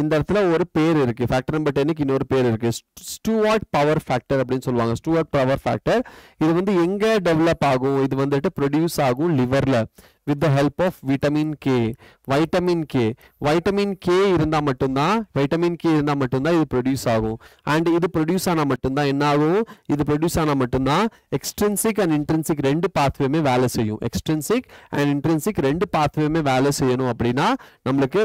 இந்த இடத்துல ஒரு பேர் இருக்கு. ஃபேக்டர் நம்பர் 10க்கு இன்னொரு பேர் இருக்கு. ஸ்டூவர்ட் பவர் ஃபேக்டர் அப்படின்னு சொல்லுவாங்க. ஸ்டூவர்ட் பவர் ஃபேக்டர் இது வந்து எங்க டெவலப் ஆகும்? இது வந்துட்டு ப்ரொடியூஸ் ஆகும் லிவர்ல with the help of vitamin K. Vitamin K இருந்தா மட்டும்தான் இது ப்ரொடியூஸ் ஆகும். அண்ட் இது ப்ரொடியூஸ் ஆனா மட்டும்தான் என்ன ஆகும்? இது ப்ரொடியூஸ் ஆனா மட்டும்தான் எக்ஸ்ட்ரின்சிக் அண்ட் இன்ட்ரின்சிக் ரெண்டு பாத்வேமே வேலை செய்யும். எக்ஸ்ட்ரின்சிக் அண்ட் இன்ட்ரின்சிக் ரெண்டு பாத்வேமே வேலை செய்யணும் அப்படின்னா நம்மளுக்கு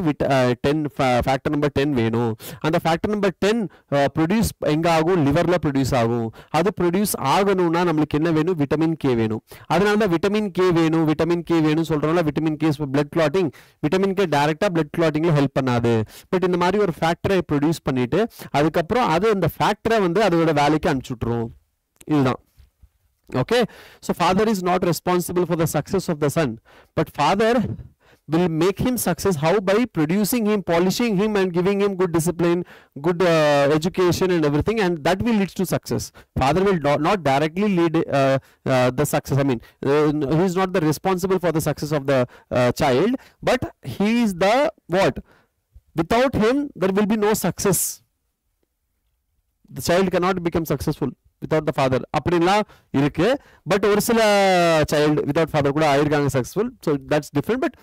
ஃபேக்டர் நம்பர் 10 வேணும். அந்த ஃபேக்டர் நம்பர் 10 ப்ரொடியூஸ் எங்க ஆகும்? லிவர்ல ப்ரொடியூஸ் ஆகும். அது ப்ரொடியூஸ் ஆகணும்னா நம்மளுக்கு என்ன வேணும்? விட்டமின் கே வேணும். அதனால தான் விட்டமின் கே வேணும் சொல்றோம்ல vitamin K blood clotting vitamin K டைரக்டா blood clottingல ஹெல்ப் பண்ணாது பட் இந்த மாதிரி ஒரு ஃபேக்டரை ப்ரொடியூஸ் பண்ணிட்டு அதுக்கு அப்புறம் அது அந்த ஃபேக்டரை வந்து அதோட வேலைக்கு அனுப்பிச்சு விட்டுரும் இதுதான் okay so father is not responsible for the success of the son but father will make him success how by producing him polishing him and giving him good discipline good education and everything and that will lead to success father will not directly lead the success I mean he is not the responsible for the success of the child but he is the what without him there will be no success the child cannot become successful without the father அப்படிலாம் இருக்கு but ஒரு சில child without father கூட ஆயிருக்காங்க successful so that's different but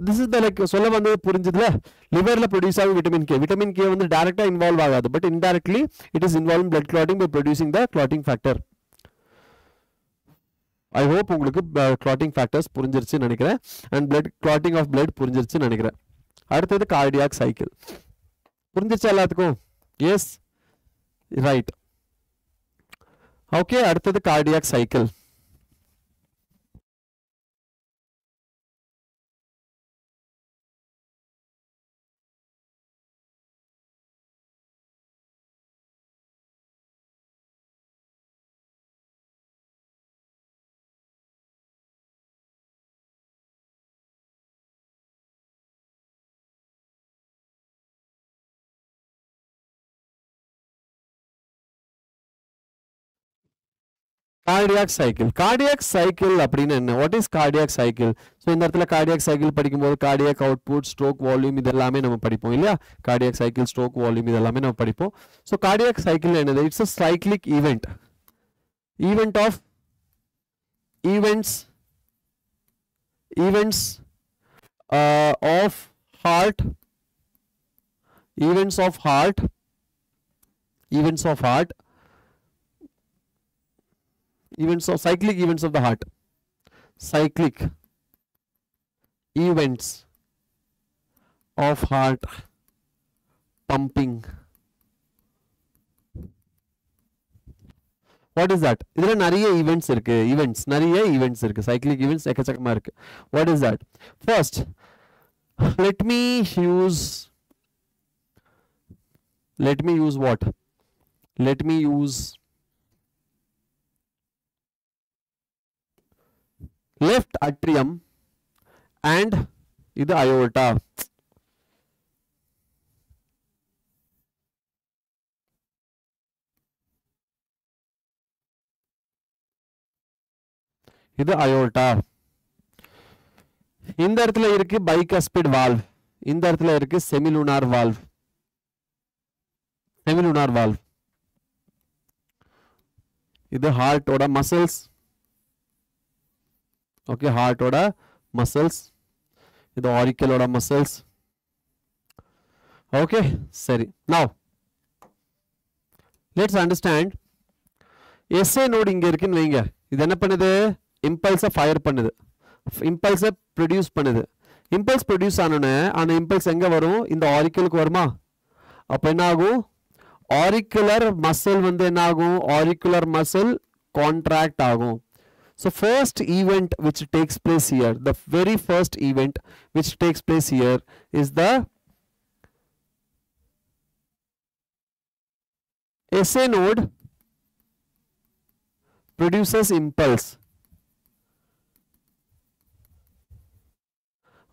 this is the like சொல்ல வந்து புரிஞ்சதுல லிவர்ல produce ஆகும் vitamin K வந்து டைரக்டா இன்வால்வ் ஆகாது but indirectly it is involve in blood clotting by producing the clotting factor I hope உங்களுக்கு clotting factors புரிஞ்சிருச்சு நினைக்கிறேன் and blood clotting of blood புரிஞ்சிருச்சு நினைக்கிறேன் அடுத்து cardiac cycle புரிஞ்சிருச்சு எல்லாத்துக்கும் yes right okay அடுத்து cardiac cycle cardiac cycle அப்படினா என்ன what is cardiac cycle so இந்த இடத்துல cardiac cycle படிக்கும்போது cardiac output stroke volume இதெல்லாம் நம்ம படிப்போம் இல்லையா cardiac cycle stroke volume இதெல்லாம் நம்ம படிப்போம் so cardiac cycle என்னது it's a cyclic event of events of heart cyclic events of the heart cyclic events of heart pumping what is that இதுல நிறைய events இருக்கு cyclic events எக்கச்சக்கமா இருக்கு what is that first let me use what let me use left atrium and இது aorta இது aorta இந்த இடத்துல இருக்கு bicuspid valve இந்த இடத்துல இருக்கு semilunar valve இது heart ஓட muscles okay heart oda muscles idu auricle oda muscles okay seri now let's understand SA node inga irukku veinga idu enna பண்ணுது impulse fire பண்ணுது impulse produce பண்ணுது impulse produce ஆனனே அந்த impulse எங்க வரும் இந்த auricle க்கு வருமா அப்ப என்ன ஆகும் auricular muscle வந்து என்ன ஆகும் auricular muscle contract ஆகும் so first event which takes place here the very first event which takes place here is the SA node produces impulse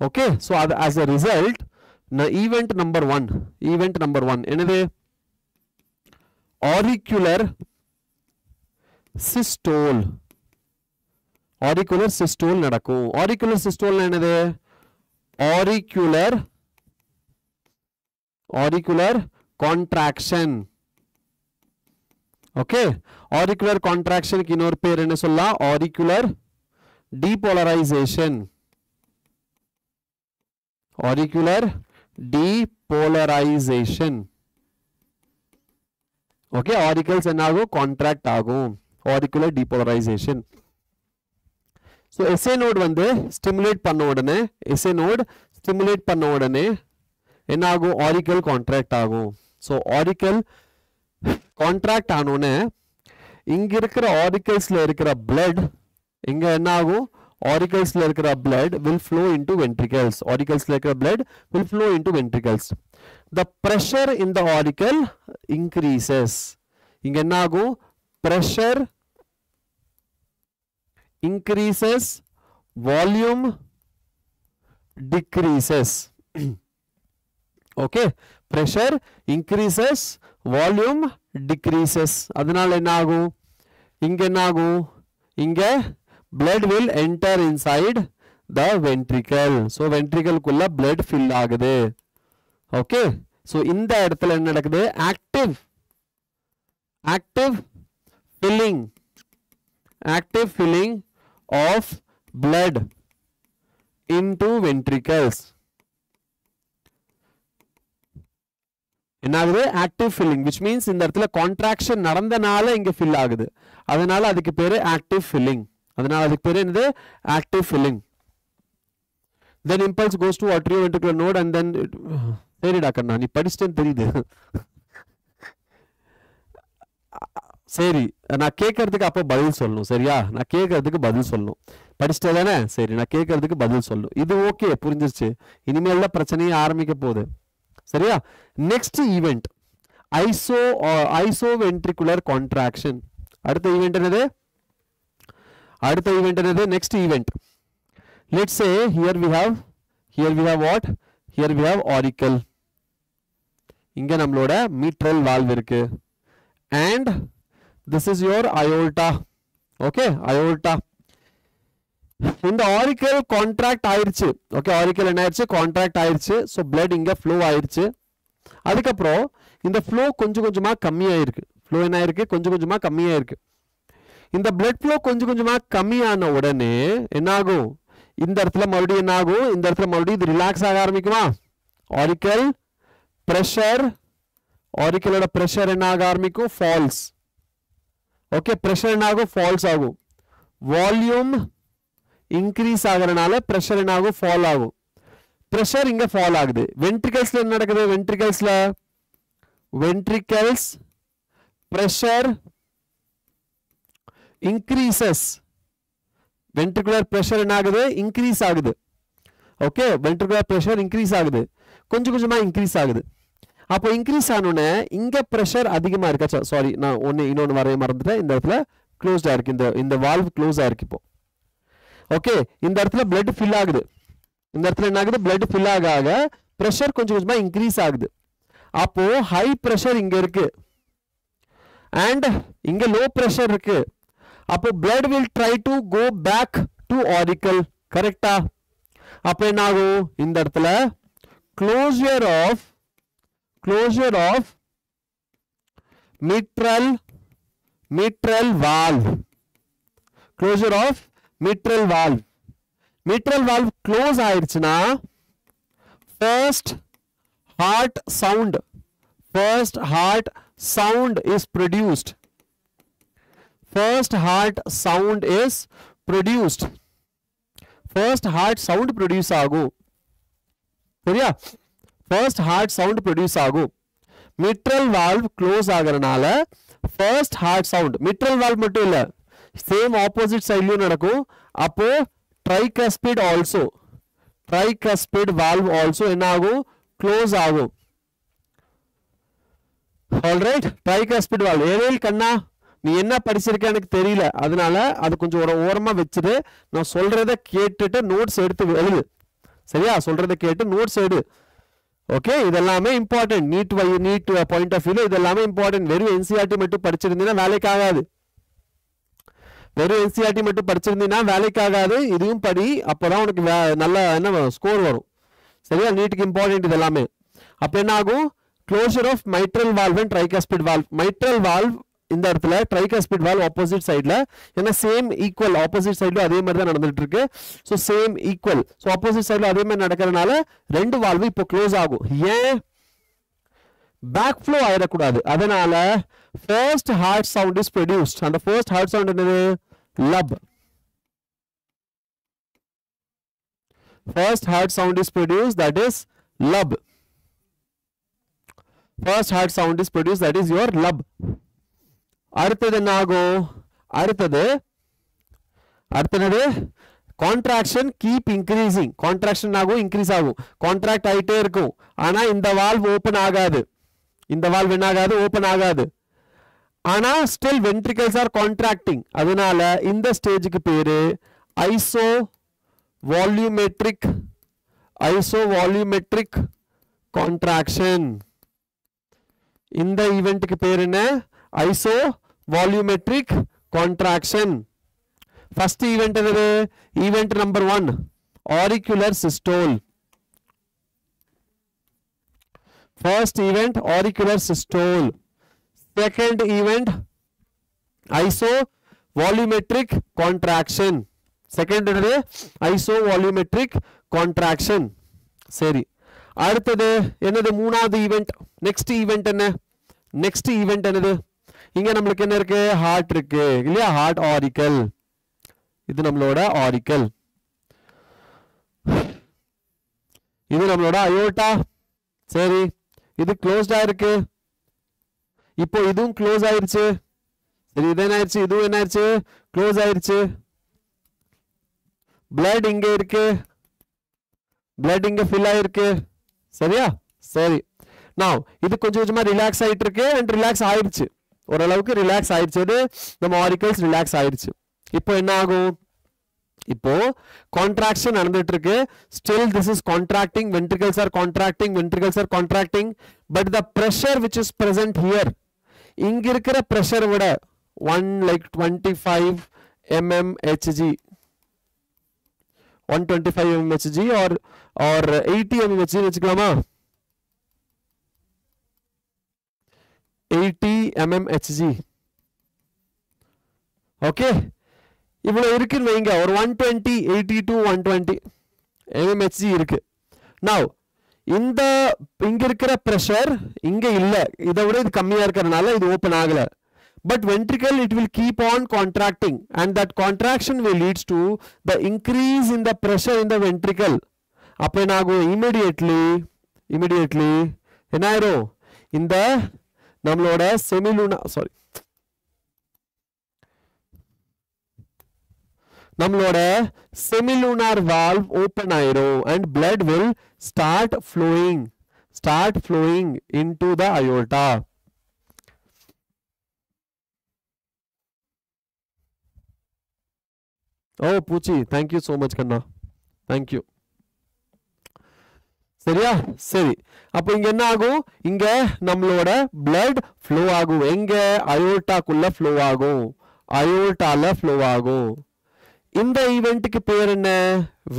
okay so as a result event number 1 என்னது auricular systole நடக்கும் auricular systole என்னது auricular contraction okay auricular contraction க்கு இன்னொரு பேர் என்ன சொல்லலாம் auricular depolarization okay auricles என்ன ஆகும் contract ஆகும் auricular depolarization so SA node வந்து stimulate பண்ண உடனே என்ன ஆகும் auricle contract ஆகும் so auricle contract ஆனோனே இங்க இருக்கிற auriclesல இருக்கிற blood இங்க என்ன ஆகும் auricles la irukra blood will flow into ventricles. Auricles la irukra blood will flow into ventricles. The pressure in the auricle increases. Inga enna agum? Pressure increases, volume decreases. Okay, pressure increases, volume decreases. Adanal enna agum? Inga enna agum? Inga blood will enter inside the ventricle. So ventricle kulla blood fill agudhu. Okay, so indha edathila enna nadakudhu? Active filling of blood into ventricles. என்னாகுது? Active filling, which means இந்த இடத்துல contraction நடந்தனால இங்க fill ஆகுது. அதனால அதுக்கு பேரு active filling. அதனால அதுக்கு பேரு என்னது? Active filling. Then impulse goes to atrioventricular node and then சரிடா கண்ணா நீ படிச்சிட்டேன்னு தெரியுது. சரி நான் கேட்கறதுக்கு அப்போ பதில் சொல்லணும். சரியா? நான் கேட்கறதுக்கு பதில் சொல்லணும். படிச்சிட்டே தானே? சரி நான் கேட்கறதுக்கு பதில் சொல்லணும். இது ஓகே, புரிஞ்சிருச்சு. இனிமேல் தான் பிரச்சனையே ஆரம்பிக்க போகுது. சரியா? Next event isoventricular contraction. அடுத்த ஈவெண்ட் என்னது? Next event. Let's say here we have what? Here we have auricle. இங்க நம்மளோட mitral valve இருக்கு. And this is your aorta. Okay, aorta. இந்த auricle contract ஆயிருச்சு. Okay, auricle என்ன ஆயிருச்சு? Contract ஆயிருச்சு. So blood இங்க flow ஆயிருச்சு. அதுக்கப்புறம் இந்த flow கொஞ்சம் கொஞ்சமா கம்மியாயிருக்கு. Flow என்ன ஆயிருக்கு? கொஞ்சம் கொஞ்சமா கம்மியாயிருக்கு. இந்த blood flow கொஞ்சம் கொஞ்சமா கம்மியான உடனே என்ன ஆகும்? இந்த இடத்துல மறுபடியும் என்ன ஆகும்? இந்த இடத்துல மறுபடியும் இது ரிலாக்ஸ் ஆக ஆரம்பிக்குமா? auricle pressure, auricleோட pressure என்ன ஆக ஆரம்பிக்கும்? falls. Okay, pressure என்ன ஆகும்? falls ஆகும். volume increase ஆகறனால pressure என்ன ஆகும்? fall ஆகும். pressure இங்க fall ஆகுது. ventriclesல என்ன நடக்குது? ventricles pressure increases. ventricular pressure என்ன ஆகுது? increase ஆகுது. Okay, ventricular pressure increase ஆகுது. கொஞ்சம் கொஞ்சமா increase ஆகுது. அப்போ increase ஆனோனே இங்க pressure அதிகமா இருக்கா? சாரி நான் இன்னொன்னு வரைய மறந்துட்டேன். இந்த இடத்துல க்ளோஸ்டா இருக்கு. இந்த valve க்ளோஸ் ஆயிருக்கு இப்போ. ஓகே, இந்த இடத்துல blood fill ஆகுது. இந்த இடத்துல என்ன ஆகுது? blood fill ஆக pressure கொஞ்சம் கொஞ்சமா increase ஆகுது. அப்போ high pressure இங்க இருக்கு and இங்க low pressure இருக்கு. அப்போ blood will try to go back to auricle. கரெக்ட்டா? அப்போ என்ன ஆகும்? இந்த இடத்துல closure of mitral valve. Closure of mitral valve. Mitral valve close ஆயிருச்சுனா first heart sound is produced. First heart sound produce ஆகும். சரியா? first heart sound produce ஆகும். mitral valve close ஆகறனால first heart sound, mitral valve மட்டும் இல்ல, same opposite sideலயும் நடக்கும். அப்போ tricuspid valve also என்ன ஆகும்? close ஆகும். all right, tricuspid valve. ஏவேல் கண்ணா நீ என்ன படிச்சிருக்க எனக்கு தெரியல, அதனால அது கொஞ்சம் ஓரமா வச்சிட்டு நான் சொல்றத கேட்டுட்டு நோட்ஸ் எடுத்து எழுது. சரியா? சொல்றத கேட்டு நோட்ஸ் எடு. ஓகே, இதெல்லாமே இம்பார்ட்டன்ட். நீட் பாயிண்ட் ஆஃப் வியூல இதெல்லாமே இம்பார்ட்டன்ட். வெறும் என்சிஆர்டி மட்டும் படிச்சிருந்தீங்கன்னா வேலைக்கு ஆகாது. இதுவும் படி, அப்பதான் உனக்கு நல்ல என்ன ஸ்கோர் வரும். சரியா? நீட்டுக்கு இம்பார்ட்டன்ட் இதெல்லாமே. அப்ப என்ன ஆகும்? Closure of mitral valve and tricuspid valve. mitral valve இந்த இடத்துல, tricuspid valve ஆப்போசிட் சைடுல, ஏன்னா சேம் ஈக்குவல் ஆப்போசிட் சைடுல அதே மாதிரி தான் நடந்துட்டு இருக்கு. So same equal, so opposite சைடுல அதே மாதிரி நடக்கிறதுனால ரெண்டு வால்வு இப்போ க்ளோஸ் ஆகும். ஏன்? பேக் ஃப்ளோ ஆயிடக்கூடாது. அதனால first heart sound is produced. அந்த ஃபர்ஸ்ட் ஹார்ட் சவுண்ட் என்னது? Lub. First heart sound is produced, that is lub. First heart sound is produced, that is your lub. அடுத்தது என்ன ஆகும்? அடுத்தது கான்ட்ராக்ஷன் கீப் இன்க்ரீசிங், கான்ட்ராக்ஷன் ஆகும் increase ஆகும், contract ஆயிட்டே இருக்கும். ஆனா இந்த வால்வ் ஓபன் ஆகாது, இந்த வால்வ் என்ன ஆகாது, ஓபன் ஆகாது. ஆனா ஸ்டில் வென்ட்ரிகல்ஸ் ஆர் கான்ட்ராக்டிங். அதனால இந்த ஸ்டேஜுக்கு பேரு ஐசோ வால்யூமெட்ரிக் கான்ட்ராக்ஷன். இந்த ஈவென்ட்க்கு பேர் என்ன, iso volumetric contraction. First event என்னது, event number 1 auricular systole. First event auricular systole. Second event isovolumetric contraction. Second என்னது, isovolumetric contraction. சரி, அடுத்தது என்னது, மூணாவது ஈவென்ட். நெக்ஸ்ட் ஈவென்ட் என்ன, நெக்ஸ்ட் ஈவென்ட் என்னது, இங்க நம்மளுக்கு என்ன இருக்கு, ஹார்ட் இருக்கு இல்லையா, ஹார்ட் ஆரிக்கல். இது நம்மளோட ஆரிக்கல், இது நம்மளோட அயோட்டா. சரி, இது க்ளோஸ்டா இருக்கு, இப்போ இதுவும் க்ளோஸ் ஆயிருச்சு. சரி, இது என்ன ஆயிருச்சு, இதுவும் என்ன ஆயிருச்சு, க்ளோஸ் ஆயிருச்சு. பிளட் இங்க இருக்கு, பிளட் இங்க ஃபில் ஆயிருக்கு. சரியா, சரி. நான் இது கொஞ்சம் கொஞ்சமா ரிலாக்ஸ் ஆயிட்டு இருக்கு அண்ட் ரிலாக்ஸ் ஆயிருச்சு, ஓரளவுக்கு ரிலாக்ஸ் ஆயிருச்சு. இது நம்ம ஆரிக்கல்ஸ் ரிலாக்ஸ் ஆயிருச்சு. இப்போ என்ன ஆகும், இப்போ கான்ட்ராக்ஷன் நடந்துட்டு இருக்கு. Still this is contracting, ventricles are contracting, ventricles are contracting. But the pressure which is present here, இங்க இருக்கிற பிரஷர் விட 125 mmHg, 125 mmHg or 80 mmHg வச்சுக்கலாமா, 80 mmHg. ஓகே, இவ்வளவு இருக்குன்னு வைங்க, ஒரு 120, 80 to 120 mmHg இருக்கு. Now இந்த இங்க இருக்கிற பிரஷர் இங்க இல்ல, இதை விட இது கம்மியா இருக்கிறதுனால இது ஓபன் ஆகல. But ventricle, it will keep on contracting and that contraction will leads to the increase in the pressure in the ventricle. அப்ப என்ன ஆகும், immediately என்ன ஆயிரும், இந்த நம்மளோட நம்மளோட செமிலுனார் வால்வ் ஓபன் ஆயிரும் and blood will start flowing into the aorta. Oh பூச்சி, thank you so much கண்ணா, thank you. சரியா, சரி. அப்போ இங்க என்ன ஆகும், இங்க நம்மளோட blood flow ஆகும், எங்க அயோர்டாக்குள்ள flow ஆகும், அயோர்டால flow ஆகும். இந்த ஈவென்ட்க்கு பேர் என்ன,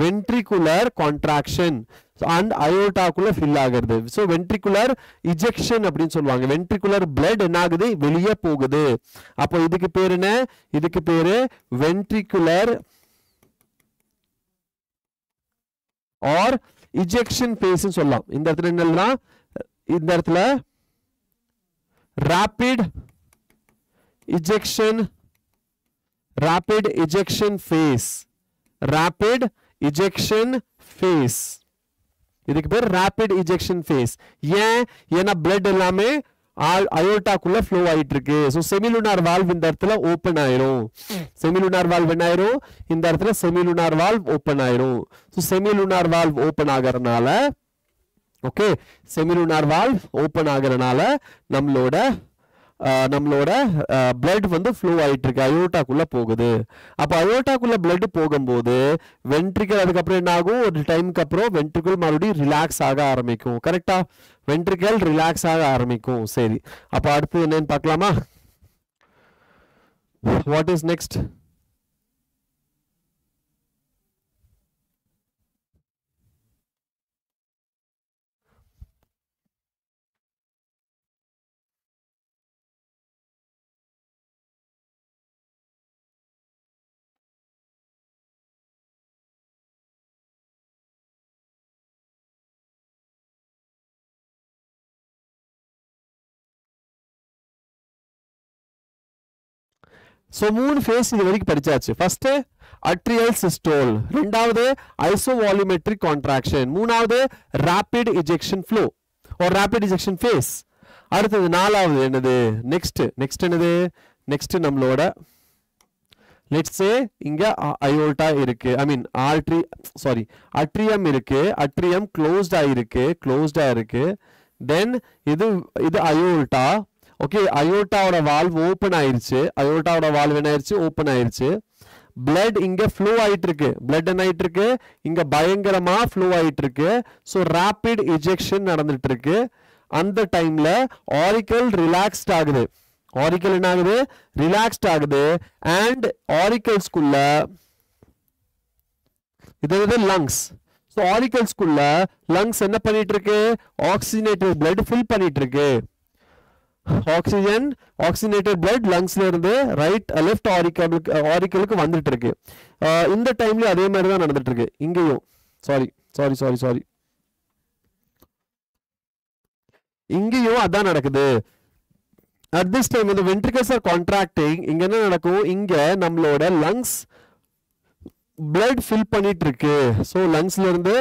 வென்ட்ரிகுலர் கான்ட்ராக்ஷன் and அயோர்டாக்குள்ள ஃபில் ஆகிறது. சோ வென்ட்ரிகுலர் இஜெக்ஷன் அப்படினு சொல்வாங்க. வென்ட்ரிகுலர் blood என்ன ஆகுது, வெளியே போகுது. அப்போ இதுக்கு பேர் என்ன, இதுக்கு பேரு வென்ட்ரிகுலர் or ejection phase னு சொல்லலாம். இந்த இடத்துல என்னன்னா, இந்த இடத்துல rapid ejection phase. இதுக்கு பேர் rapid ejection phase. ஏன்னா blood எல்லாமே அயோர்டாக்குள்ள flow ஆயிட்டு இருக்கு. சோ செமிலுனார் வால்வ் இந்த இடத்துல ஓபன் ஆயிரும். செமிலுனார் வால்வ் என்ன ஆயிரும், இந்த இடத்துல செமிலுனார் வால்வ் ஓபன் ஆயிரும். சோ செமிலுனார் வால்வ் ஓபன் ஆகறனால, ஓகே, செமிலுனார் வால்வ் ஓபன் ஆகறனால நம்மளோட blood வந்து flow ஆயிட்டு இருக்கு, அயோர்டாக்குள்ள போகுது. அப்ப அயோர்டாக்குள்ள blood போகும்போது வென்ட்ரிகல் அதுக்கப்புறம் என்ன ஆகும், ஒரு டைம்க்கு அப்புறம் வென்ட்ரிகல் மறுபடியும் ரிலாக்ஸ் ஆக ஆரம்பிக்கும். கரெக்டா, வென்ட்ரிகல் ரிலாக்ஸ் ஆக ஆரம்பிக்கும். சரி, அப்ப அடுத்து என்னன்னு பார்க்கலாமா, வாட் இஸ் நெக்ஸ்ட். சோ மூணு ஃபேஸ் இது வரைக்கும் படிச்சாச்சு. ஃபர்ஸ்ட் அட்ரியல் சிஸ்டோல், ரெண்டாவது ஐசோவால்யூமெட்ரிக் கான்ட்ராக்ஷன், மூணாவது ரேபிட் இஜெக்ஷன் ஃப்ளோ ஒரு ரேபிட் இஜெக்ஷன் ஃபேஸ். அடுத்தது நாலாவது என்னது, நெக்ஸ்ட் என்னது, நெக்ஸ்ட் நம்மளோட let's say இங்க aorta இருக்கு, I mean artery, sorry, atrium இருக்கு, atrium closed ஆயிருக்கு, then இது aorta, okay, aorta ஓட valve open ஆயிருச்சு, aorta ஓட valve என்ன ஆயிருச்சு, open ஆயிருச்சு, blood இங்க flow ஆயிட்டு இருக்கு, blood என்ன ஆயிட்டு இருக்கு, இங்க பயங்கரமா flow ஆயிட்டு இருக்கு, so rapid ejection நடந்துட்டு இருக்கு, அந்த டைம்ல auricle relaxed ஆகுது, auricle என்ன ஆகுது, relaxed ஆகுது, and auricles குள்ள இது lungs, so auricles குள்ள lungs என்ன பண்ணிட்டு இருக்கு, oxygenated blood fill பண்ணிட்டு இருக்கு, oxygenated blood lungsல இருந்து left auricle வந்துட்டு இருக்கு, இந்த டைம்ல அதே மாதிரி தான் நடந்துட்டு இருக்கு, இங்கேயும் sorry இங்கேயும் அதான் நடக்குது. At this time when the ventricles are contracting, இங்க என்ன நடக்கும், இங்க நம்மளோட lungs blood fill பண்ணிட்டு இருக்கு, so lungsல இருந்து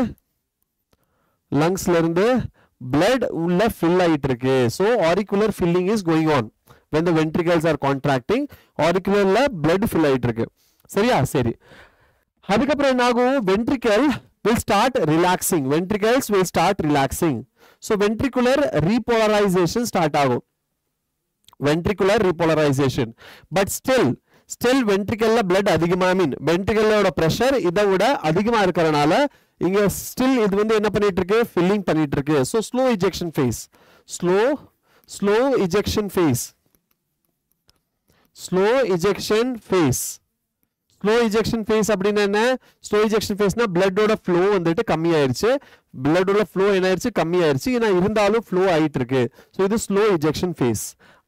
blood உள்ள fill ஆயிட்டு இருக்கு, so auricular filling is going on when the ventricles are contracting, auricularல blood fill ஆயிட்டு இருக்கு, சரியா, சரி. அதுக்கப்புறம் என்ன ஆகும், ventricle will start relaxing, ventricles will start relaxing, so ventricular repolarization start ஆகும், ventricular repolarization, but still ventricle blood அதிகமா, I mean ventricle ஓட pressure இதை விட அதிகமா இருக்கறனால இங்க still இது வந்து என்ன பண்ணிட்டு இருக்கு, filling பண்ணிட்டு இருக்கு, so slow ejection phase, slow ejection phase அப்படினா என்ன, slow ejection phase னா blood ஓட flow வந்துட்டு கம்மி ஆயிருச்சு, blood ஓட flow என்ன ஆயிருச்சு, கம்மி ஆயிருச்சு, ஏனா இருந்தாலும் flow ஆயிட்டு இருக்கு, so இது slow ejection phase.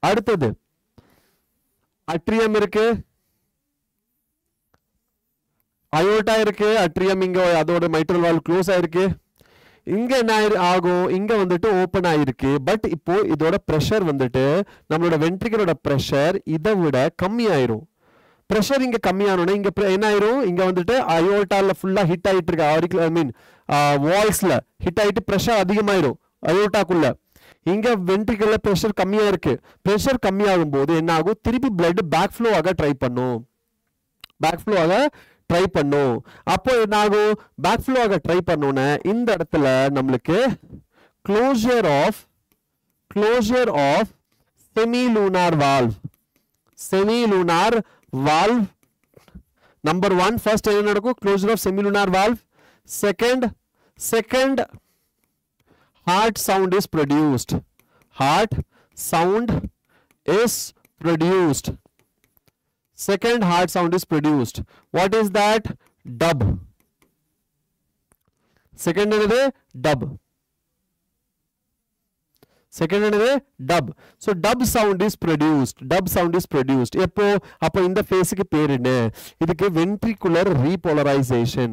அடுத்தது atrium இருக்கு, aorta இருக்கு, atrium இங்க அதோட mitral valve க்ளோஸ் ஆயிருக்கு, இங்க என்ன ஆகும், இங்க வந்துட்டு ஓபன் ஆயிருக்கு, பட் இப்போ இதோட பிரஷர் வந்துட்டு நம்மளோட வென்ட்ரிகலோட பிரஷர் இதை விட கம்மி ஆயிரும், பிரஷர் இங்க கம்மியானோட இங்க என்ன ஆயிரும், இங்க வந்துட்டு aortaல ஃபுல்லா ஹிட் ஆயிட்டு இருக்கு, auricle I mean வால்ஸ்ல ஹிட் ஆயிட்டு பிரஷர் அதிகமாயிரும் aortaக்குள்ள, இங்க வென்ட்ரிகல்ல பிரஷர் கம்மியா இருக்கு, பிரஷர் கம்மியாகும் போது என்ன ஆகும், திருப்பி blood பேக் ஃப்ளோ ஆக ட்ரை பண்ணும், அப்போ என்ன ஆகும், பேக் ஃப்ளோ ஆக ட்ரை பண்ணோனே இந்த இடத்துல நம்மளுக்கு closure of semilunar valve number 1 first என்ன நடக்கும், closure of semilunar valve, second heart sound is produced, second heart sound is produced, what is that, dub, second என்னது dub, so dub sound is produced, எப்போ, அப்போ இந்த ஃபேஸ்க்கு பேர் என்ன, இதுக்கு ventricular repolarization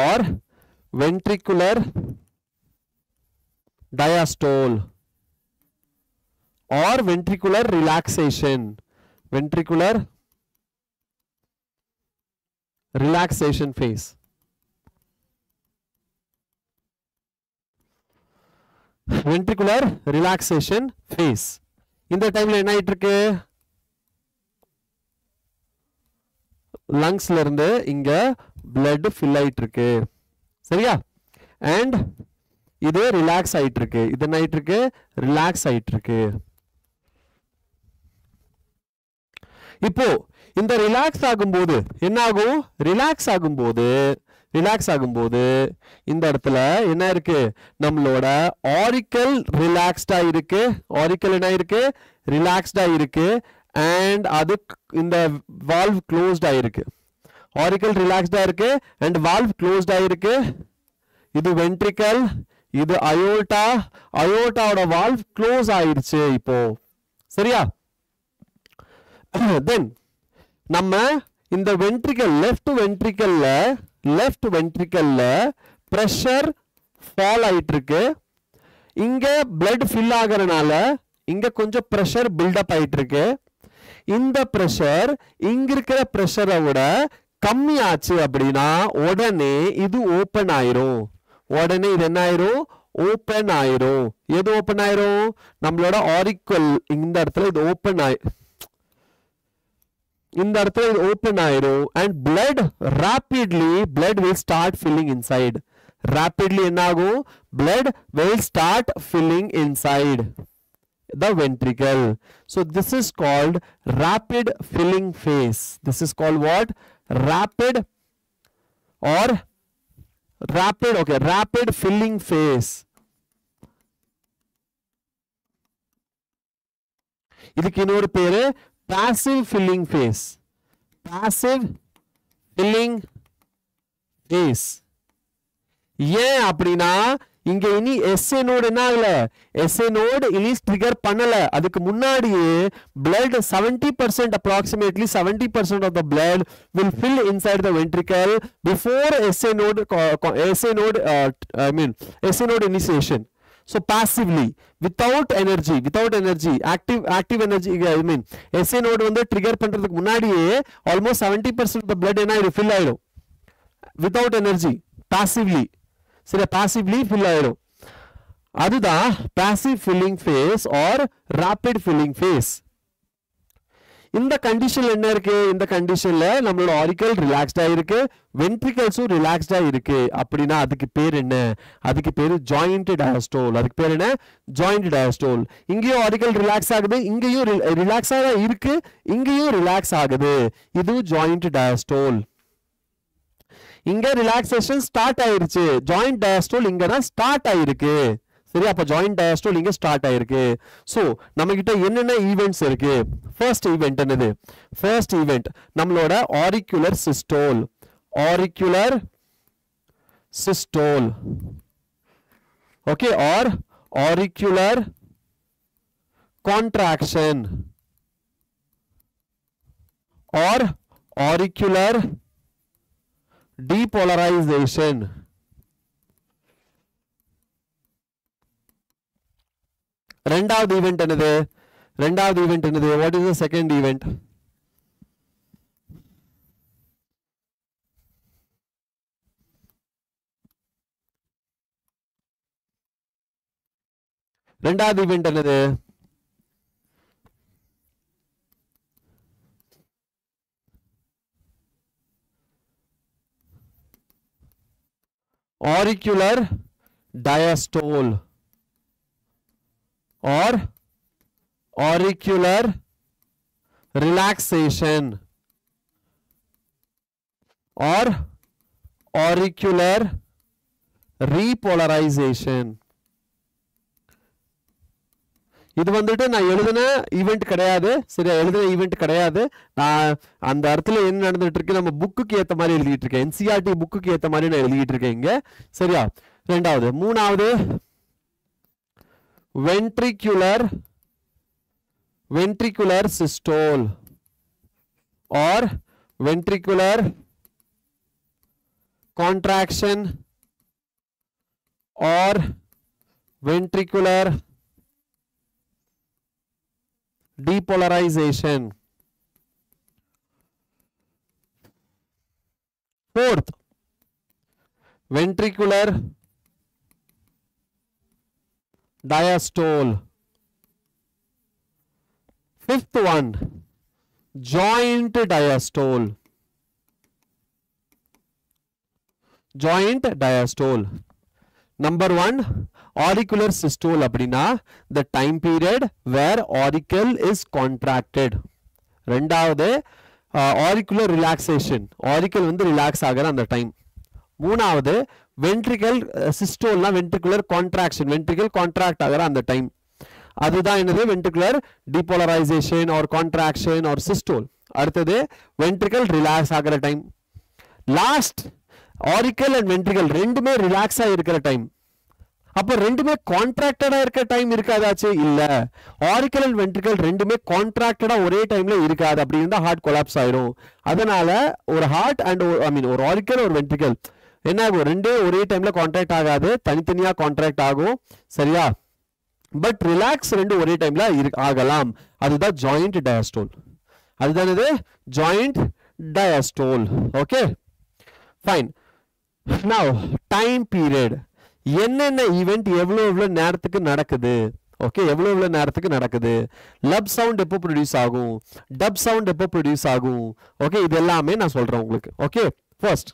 or ventricular diastole or ventricular relaxation phase. Ventricular relaxation phase. இந்த டைம்ல என்ன ஆயிட்டு இருக்கு, லங்ஸ்ல இருந்து இங்க blood fill ஆயிட்டு இருக்கு, சரியா, and இது ரிலாக்ஸ் ஆயிட்டு இருக்கு, இது என்ன ஆயிட்டு இருக்கு, ரிலாக்ஸ் ஆயிட்டு இருக்கு. இப்போ இந்த ரிலாக்ஸ் ஆகும்போது என்ன ஆகும், ரிலாக்ஸ் ஆகும்போது இந்த இடத்துல என்ன இருக்கு, நம்மளோட ஆரிக்கல் ரிலாக்ஸ்டா இருக்கு, ஆரிக்கல் என்ன இருக்கு, ரிலாக்ஸ்டா இருக்கு, and அது இந்த valve closed ஆயிருக்கு, auricle relaxed ஆயிருக்கு and valve closed ஆயிருக்கு, இது ventricle, இது aorta, aortaவோட valve close ஆயிருச்சு இப்போ, சரியா. then நம்ம இந்த ventricle left ventricle pressure fall ஆயிட்டு இருக்கு, இங்க blood fill ஆகறனால இங்க கொஞ்சம் pressure build up ஆயிட்டு இருக்கு, இந்த pressure இங்க இருக்கிற pressure விட கம்மி ஆச்சு அப்படினா உடனே இது ஓபன் ஆயிரும், உடனே இது என்ன ஆயிரும் ஓபன் ஆயிரும் எது ஓபன் ஆயிரும் நம்மளோட ஆரிக்கல் இந்த இடத்துல இது ஓபன் இந்த இடத்துல இது ஓபன் ஆயிரும் and blood will start filling inside rapidly என்ன ஆகும் blood will start filling inside the ventricle. So this is called rapid filling phase. This is called what? Rapid filling phase. இதுக்கு இன்னொரு பேரு passive filling phase. Passive filling phase. ஏன் அப்படின்னா இங்க இனி SA note என்ன ஆகல SA நோட் இனிஸ் ட்ரிகர் பண்ணல அதுக்கு முன்னாடியே blood 70% approximately 70% of the blood will fill inside the ventricle before SA node initiation. So passively without energy active energy I mean SA node வந்து ட்ரிகர் பண்றதுக்கு முன்னாடியே almost 70% of the blood என்ன ஆயிடும் fill ஆயிடும் without energy passively சரி passively fill ஆயிடும் அதுதான் passive filling phase or rapid filling phase. இந்த கண்டிஷன்ல என்ன இருக்கு இந்த கண்டிஷன்ல நம்மளோட ஆரிக்கல் ரிலாக்ஸ்டா இருக்கு வென்ட்ரிகல்ஸும் ரிலாக்ஸ்டா இருக்கு அப்படினா அதுக்கு பேர் என்ன அதுக்கு பேரு ஜாயிண்ட் டயஸ்டோல் அதுக்கு பேர் என்ன ஜாயிண்ட் டயஸ்டோல் இங்கேயும் ஆரிக்கல் ரிலாக்ஸ் ஆகுது இங்கேயும் ரிலாக்ஸா இருக்கு இங்கேயும் ரிலாக்ஸ் ஆகுது இது ஜாயிண்ட் டயஸ்டோல் இங்க ரிலாக்சேஷன் ஸ்டார்ட் ஆயிருச்சு ஜாயிண்ட் டயஸ்டோல் இங்க தான் ஸ்டார்ட் ஆயிருக்கு சரி அப்ப ஜாயிண்ட் டயஸ்டோல் இங்க ஸ்டார்ட் ஆயிருக்கு சோ நம்ம கிட்ட என்னென்ன ஈவென்ட்ஸ் இருக்கு ஃபர்ஸ்ட் ஈவென்ட் என்னது ஃபர்ஸ்ட் ஈவென்ட் நம்மளோட auricular systole okay or auricular contraction or auricular depolarization ரெண்டாவது ஈவென்ட் என்னது what is the second event ரெண்டாவது ஈவென்ட் என்னது auricular diastole or auricular relaxation or auricular repolarization இது வந்துட்டு நான் எழுதின ஈவென்ட் கிடையாது சரியா எழுதின ஈவென்ட் கிடையாது நான் அந்த இடத்துல என்ன நடந்துட்டு இருக்கு நம்ம புக்குக்கு ஏத்த மாதிரி எழுதிட்டு இருக்கேன் NCERT புக்குக்கு ஏத்த மாதிரி நான் எழுதிட்டு இருக்கேன் இங்க சரியா இரண்டாவது மூணாவது ventricular systole or ventricular contraction or ventricular depolarization. Fourth, ventricular diastole. Fifth one, joint diastole. Number one, auricular systole அப்படினா the time period where auricle is contracted. ரெண்டாவது auricular relaxation, auricle வந்து relax ஆகிற அந்த டைம். மூணாவது ventricle systole ventricular contraction, ventricle contract ஆகிற அந்த time. அதுதான் என்னது ventricular depolarization or contraction or systole. அடுத்தது ventricle relax ஆகிற time. Last auricle and ventricle ரெண்டுமே ரிலாக்ஸ் ஆகிருக்கிற டைம். அப்ப ரெண்டுமே கான்ட்ராக்டடா இருக்க டைம் இருக்காதாச்சு இல்ல auricle and ventricle ரெண்டுமே கான்ட்ராக்டடா ஒரே டைம்ல இருக்காது அப்படி இருந்தா ஹார்ட் கொலாப்ஸ் ஆயிடும் அதனால ஒரு ஹார்ட் அண்ட் ஒரு auricle ஒரு ventricle என்ன ஆகும் ரெண்டே ஒரே டைம்ல கான்ட்ராக்ட் ஆகாது தனித்தனியா கான்ட்ராக்ட் ஆகும் சரியா பட் ரிலாக்ஸ் ரெண்டு ஒரே டைம்ல ஆகலாம் அதுதான் ஜாயிண்ட் டயஸ்டோல் அதுதான் இது joint diastole okay fine now time period என்னென்ன ஈவெண்ட் எவ்வளவு நேரத்துக்கு நடக்குது. ஓகே, எவ்வளவு நேரத்துக்கு நடக்குது. லப் சவுண்ட் எப்போ ப்ரொடியூஸ் ஆகும், டப் சவுண்ட் எப்போ ப்ரொடியூஸ் ஆகும். ஓகே, இது எல்லாமே நான் சொல்றேன் உங்களுக்கு. Okay, first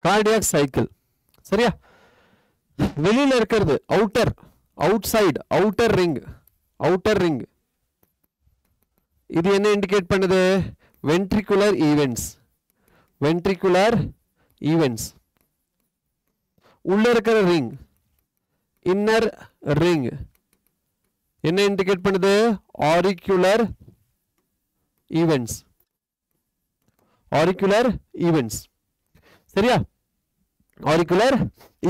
cardiac cycle. சரியா, வெளியில இருக்கிறது outer, out side, outer ring, outer ring. இது என்ன இண்டிகேட் பண்ணுது, வென்ட்ரிகுலர் ஈவென்ட்ஸ், வென்ட்ரிகுலர் ஈவென்ட்ஸ். உள்ள இருக்கிற ரிங், இன்னர் ரிங், என்ன இண்டிகேட் பண்ணுது, ஆரிக்குலர் ஈவென்ட்ஸ், ஆரிக்குலர் ஈவென்ட்ஸ். சரியா, ஆரிக்குலர்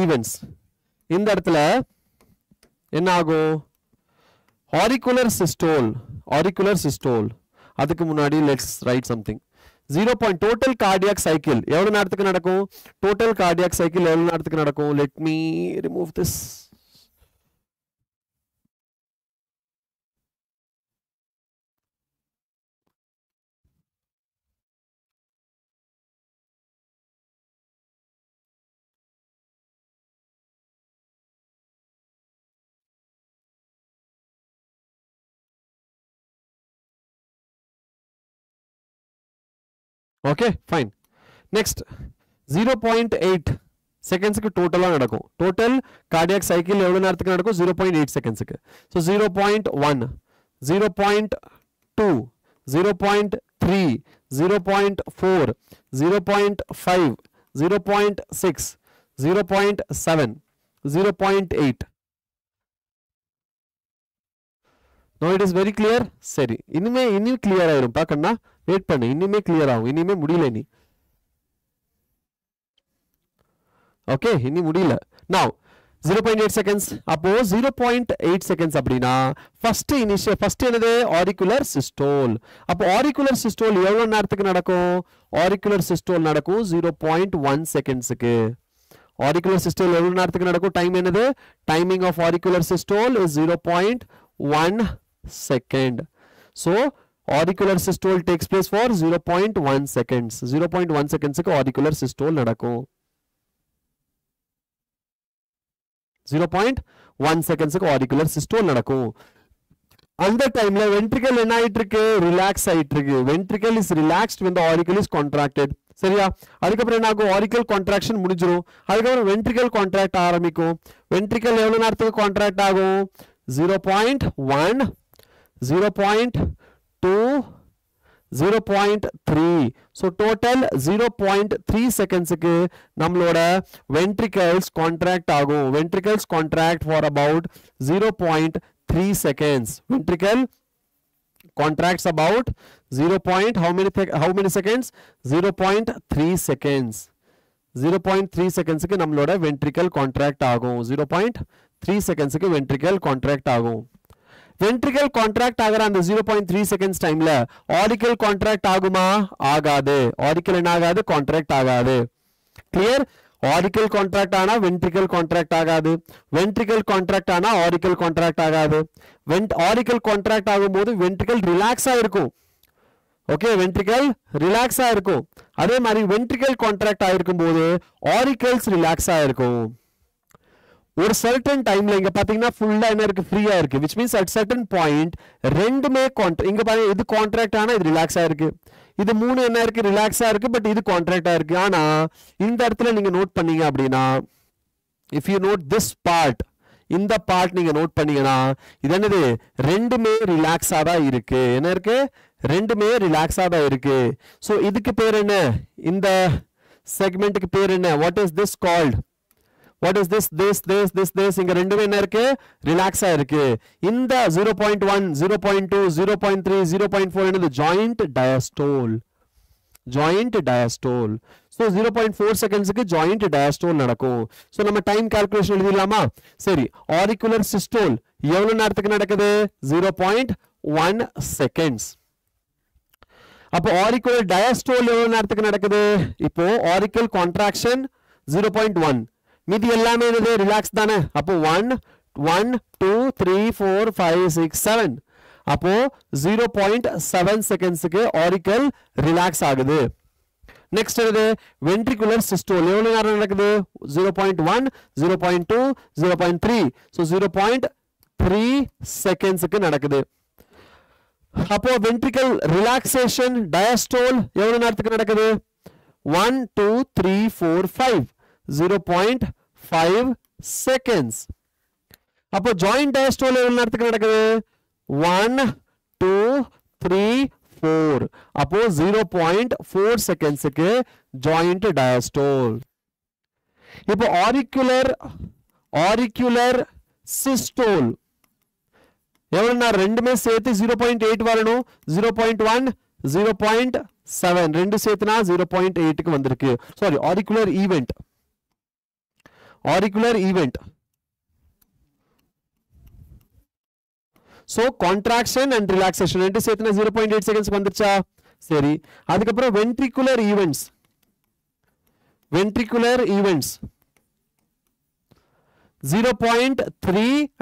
ஈவென்ட்ஸ். இந்த இடத்துல என்ன ஆகும், ஆரிக்குலர் சிஸ்டோல், ஆரிக்குலர் சிஸ்டோல். அதுக்கு முன்னாடி let's right something. 0. Total cardiac cycle எவ்வளவு நேரத்துக்கு நடக்கும், டோட்டல் கார்டியாக் சைக்கிள் எவ்வளவு நேரத்துக்கு நடக்கும். Let me remove this. Okay fine. Next 0.8 செகண்ட்ஸ்க்கு டோட்டலா நடக்கும். டோட்டல் கார்டியாக் சைக்கிள் எவ்வளவு நேரத்துக்கு நடக்கும், 0.8 செகண்ட்ஸ்க்கு. So 0.1, 0.2, 0.3, 0.4, 0.5, 0.6, 0.7, 0.8. Now it is very clear. சரி, இன்னும் கிளியர் ஆயிரும். பார்க்கணும்னா வெயிட் பண்ணு, இன்னுமே கிளியர் ஆகும். இனிமே முடியல நீ. ஓகே, இனி முடியல. Now 0.8 seconds. அப்போ 0.8 seconds அப்படின்னா ஃபர்ஸ்ட் என்னது, ஆரிக்குலர் சிஸ்டோல். அப்போ ஆரிக்குலர் சிஸ்டோல் எவ்வளவு நேரத்துக்கு நடக்கும், ஆரிக்குலர் சிஸ்டோல் நடக்கும் 0.1 செகண்ட்ஸ்க்கு. ஆரிக்குலர் சிஸ்டோல் எவ்வளவு நேரத்துக்கு நடக்கும், டைம் என்னது, timing of auricular systole is 0.1 second. So auricular systole takes place for 0.1 seconds. 0.1 seconds க்கு auricular systole நடக்கும். 0.1 செகண்ட்ஸ்க்கு auricular systole நடக்கும். அந்த டைம்ல ventricle என்ன ஆயிட்டு இருக்கு, ரிலாக்ஸ் ஆயிட்டு இருக்கு. ventricle is relaxed when the auricle is contracted. சரியா? அதுக்கப்புறம் என்ன ஆகும், auricle contraction முடிஞ்சிரும். அதுக்கப்புறம் ventricle contract ஆரம்பிக்கும். ventricle எவ்வளவு நேரத்துக்கு contract ஆகும், 0.1 0.2 0.3. so total 0.3 செகண்ட்ஸ்க்கு நம்மளோட ventricles contract ஆகும். ventricles contract for about 0.3 seconds. ventricle contracts about 0. how many seconds, 0.3 seconds. 0.3 செகண்ட்ஸ்க்கு நம்மளோட ventricle contract ஆகும். 0.3 செகண்ட்ஸ்க்கு ventricle contract ஆகும். ventricle contract ஆகிற அந்த 0.3 seconds டைம்ல auricle contract ஆகுமா, ஆகாது. auricle என்ன ஆகாது, contract ஆகாது. clear? auricle contract ஆனா ventricle contract ஆகாது. ventricle contract ஆனா auricle contract ஆகாது. auricle contract ஆகும்போது ventricle relax ஆயிருக்கும். ஓகே, ventricle relax ஆயிருக்கும். அதே மாதிரி ventricle contract ஆயிருக்கும் போது auricles relax ஆயிருக்கும். ஒரு certain டைம்ல இங்க பாத்தீங்கன்னா ஃபுல்லா என்ன இருக்கு, ஃப்ரீயா இருக்கு. which means at certain point ரெண்டுமே இங்க பாருங்க, இது கான்ட்ராக்ட் ஆனா இது ரிலாக்ஸ் ஆயிருக்கு. இது மூணு என்ன இருக்கு, ரிலாக்ஸா இருக்கு. பட் இது கான்ட்ராக்ட் ஆயிருக்கு. ஆனா இந்த இடத்துல நீங்க நோட் பண்ணீங்க அப்படின்னா, if you note this part, இந்த பார்ட் நீங்க நோட் பண்ணீங்கன்னா இது என்னது, ரெண்டுமே ரிலாக்ஸா தான் இருக்கு. என்ன இருக்கு, ரெண்டுமே ரிலாக்ஸா தான் இருக்கு. சோ இதுக்கு பேர் என்ன, இந்த செக்மெண்ட்டுக்கு பேர் என்ன, what is this called, what is this இங்க ரெண்டுமே என்ன இருக்கு, ரிலாக்ஸா இருக்கு. இந்த 0.1 0.2 0.3 0.4 என்னது, joint diastole. Joint diastole. So 0.4 செகண்ட்ஸ்க்கு ஜாயிண்ட் டயஸ்டோல் நடக்கும். சோ நம்ம டைம் கால்குலேஷன் எழுதிடலாமா? சரி, ஆரிகுலர் சிஸ்டோல் எவ்வளவு நேரத்துக்கு நடக்குது, 0.1 செகண்ட்ஸ். அப்போ ஆரிகுலர் டயஸ்டோல் எவ்வளவு நேரத்துக்கு நடக்குது, இப்போ ஆரிக்கல் கான்ட்ராக்ஷன் 0.1, மீதி எல்லாமே என்னது, ரிலாக்ஸ் தானே. அப்போ 1 1 2 3 4 5 6 7, அப்போ 0.7 செகண்ட்ஸ்க்கு ஆரிக்கல் ரிலாக்ஸ் ஆகுது. நெக்ஸ்ட் என்னது, வென்ட்ரிகுலர் சிஸ்டோல் எவ்வளவு நேரம் நடக்குது, 0.1 0.2 0.3, so 0.3 செகண்ட்ஸ்க்கு நடக்குது. அப்போ வென்ட்ரிகல் ரிலாக்ஸேஷன் டயஸ்டோல் எவ்வளவு நேரத்துக்கு நடக்குது, 1 2 3 4 5, 0.5 seconds. அப்போ ஜாயிண்ட் டயஸ்டோல் எவ்வளவு நேரத்துக்கு நடக்குது, 1 2 3 4, அப்போ 0.4 செகண்ட்ஸ்க்கு ஜாயிண்ட் டயஸ்டோல். இப்போ ஆரிக்குலர் சிஸ்டோல் எவ்வளவு நேரம், ரெண்டுமே சேர்த்து 0.8 வரணும். 0.1 0.7 ரெண்டு சேர்த்துனா 0.8க்கு வந்திருக்கு. Sorry, auricular event. So contraction and relaxation ரெண்டு சேர்த்துனா 0.8 செகண்ட்ஸ் வந்துருச்சா? சரி, அதுக்கப்புறம் வென்ட்ரிகுலர் ஈவென்ட்ஸ் 0.3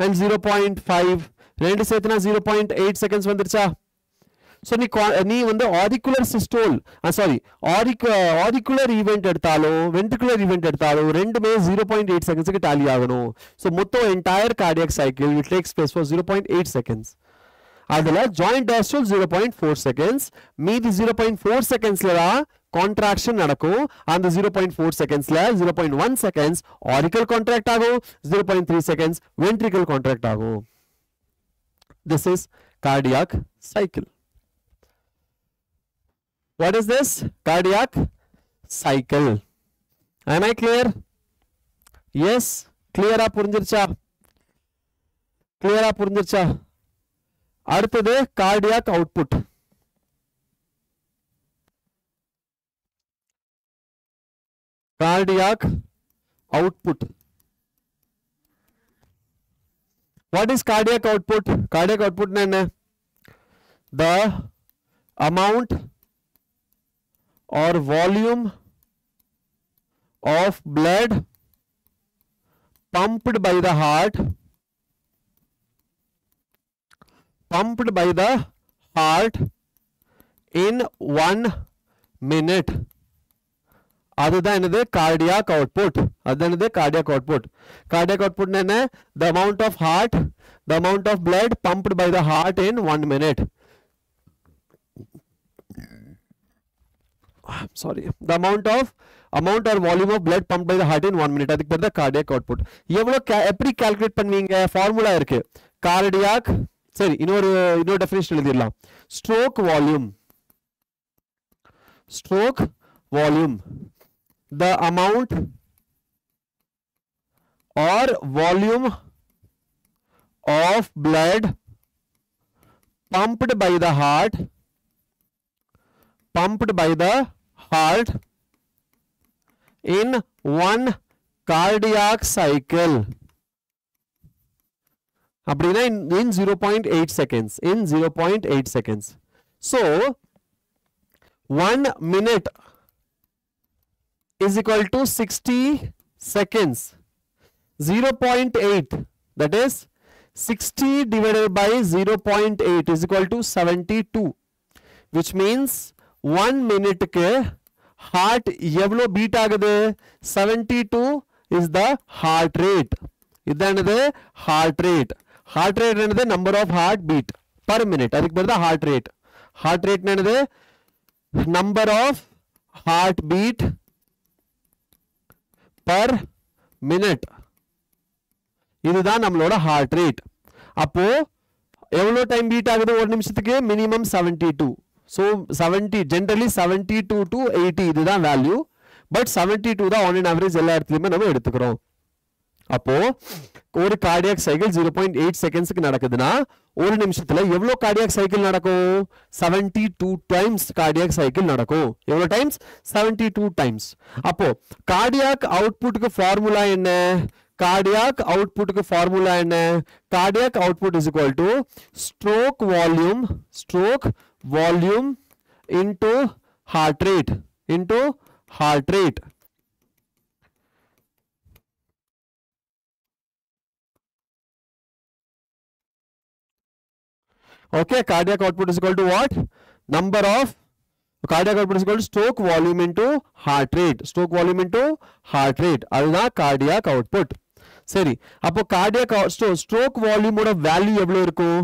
and 0.5 ரெண்டு சேர்த்துனா 0.8 செகண்ட்ஸ் வந்துருச்சா? சோ நீ வந்து ஆரிக்குலர் சிஸ்டோல் ஆரிக்குலர் ஈவென்ட் எடுத்தாலும் வென்ட்ரிகுலர் ஈவென்ட் எடுத்தாலும் ரெண்டுமே 0.8 செகண்ட்ஸ்க்கு டாலி ஆகணும். சோ மொத்தம் entire cardiac cycle will take place for 0.8 seconds. அதுல ஜாயிண்ட் டயஸ்டோல் 0.4 செகண்ட்ஸ், மீதி 0.4 செகண்ட்ஸ்ல தான் கான்ட்ராக்ஷன் நடக்கும். அந்த 0.4 செகண்ட்ஸ்ல 0.1 செகண்ட்ஸ் ஆரிக்கல் கான்ட்ராக்ட் ஆகும், 0.3 செகண்ட்ஸ் வென்ட்ரிகல் கான்ட்ராக்ட் ஆகும். This is cardiac cycle. What is this? Cardiac cycle. Am I clear? Yes, clear ஆ புரிஞ்சிருச்சா? அடுத்தது cardiac output. What is cardiac output? Cardiac output என்ன? The amount or volume of blood pumped by the heart in 1 minute அதுதான் என்னது cardiac output. அதுதான் என்னது cardiac output. Cardiac output என்ன the amount of heart, the amount of blood pumped by the heart in 1 minute. Sorry, the amount or volume of blood pumped by the heart in 1 minute. அதுக்கு பேர் தான் cardiac output. எவ்வளவு எப்படி calculate பண்ணுவீங்க? Formula இருக்கு. cardiac சரி இன்னொரு definition எழுதிடலாம். stroke volume, the amount or volume of blood pumped by the heart in 1 cardiac cycle. அப்படினா in 0.8 seconds. In 0.8 seconds. So 1 minute is equal to 60 seconds. 0.8, that is 60 divided by 0.8 is equal to 72, which means 1 minute ke heart evlo beat agudhu? 72 is the heart rate. idanade heart rate. Heart rate enadhu number of heart beat per minute. adukku perda heart rate. Heart rate enadhu number of heart beat per minute. இதுதான் நம்மளோட heart rate. அப்போ எவ்வளவு time beat ஆகுது ஒரு நிமிஷத்துக்கு? Minimum 72. so 70 generally 72 to 80 இதுதான் value. But 72 தான் on an average எல்லா இடத்துலயுமே நம்ம எடுத்துக்கிறோம். அப்போ ஒரு கார்டியாக் சைக்கிள் 0.8 செகண்ட்ஸ்க்கு நடக்குதுன்னா ஒரு நிமிஷத்துல எவ்வளவு கார்டியாக் சைக்கிள் நடக்கும்? 72 டைம்ஸ் கார்டியாக் சைக்கிள் நடக்கும். எவ்வளவு டைம்ஸ்? 72 டைம்ஸ். அப்போ கார்டியாக் அவுட்புட்க்கு ஃபார்முலா என்ன? கார்டியாக் அவுட்புட்க்கு ஃபார்முலா என்ன? Cardiac output is equal to stroke volume into heart rate Okay, cardiac output is equal to what? Cardiac output is equal to stroke volume into heart rate. அதுதான் cardiac output. சரி, அப்போ cardiac stroke volume ஓட value எவ்வளவு இருக்கும்?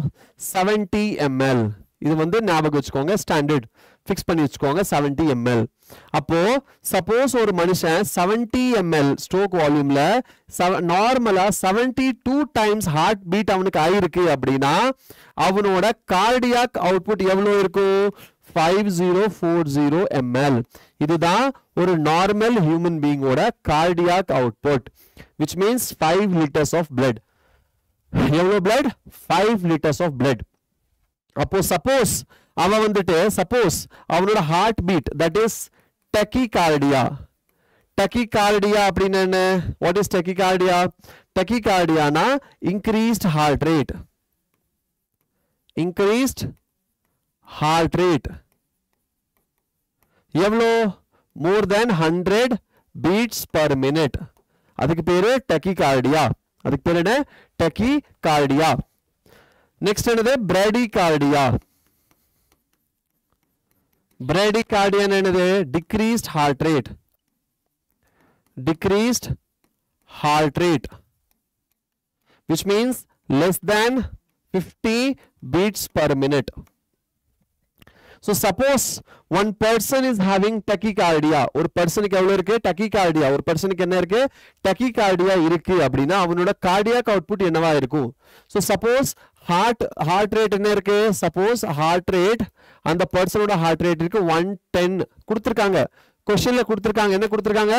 70 ml. இது வந்து ஞாபகம் வச்சுக்கோங்க, ஸ்டாண்டர்ட் ஃபிக்ஸ் பண்ணி வச்சுக்கோங்க 70 ml. அப்போ சப்போஸ் ஒரு மனுஷன் 70 ml ஸ்ட்ரோக் வால்யூம்ல நார்மலா 72 டைம்ஸ் ஹார்ட் பீட் அவனுக்கு ஆயிருக்கு அப்படின்னா அவனோட கார்டியாக் அவுட்புட் எவ்வளவு இருக்கும்? 5040 ml. இதுதான் ஒரு நார்மல் ஹியூமன் பீயிங்கோட cardiac output, which means 5 liters of blood. எவ்வளவு blood? 5 liters of blood. அப்போ சப்போஸ் அவன் வந்துட்டு அவனோட heart beat that is tachycardia அப்படின்னா என்ன? What is tachycardia? டெக்கிகார்டியானா இன்க்ரீஸ்ட் ஹார்ட் ரேட் எவ்வளோ? மோர் தென் 100 beats per minute. அதுக்கு பேரு டெக்கிகார்டியா. அதுக்கு பேரு என்ன? டெக்கிகார்டியா. நெக்ஸ்ட் என்னது? பிராடிகார்டியா. என்னது? Decreased heart rate which means less than 50 beats per minute. So suppose one person is having tachycardia. ஒரு பர்சனுக்கு எவ்வளவு இருக்கு? tachycardia. ஒரு பர்சனுக்கு என்ன இருக்கு? tachycardia இருக்கு அப்படின்னா அவனோட cardiac output என்னவா இருக்கும்? So suppose heart rate என்ன இருக்கு? suppose heart rate அந்த பர்சனோட heart rate இருக்கு 110 கொடுத்திருக்காங்க. क्वेश्चनல கொடுத்திருக்காங்க. என்ன கொடுத்திருக்காங்க?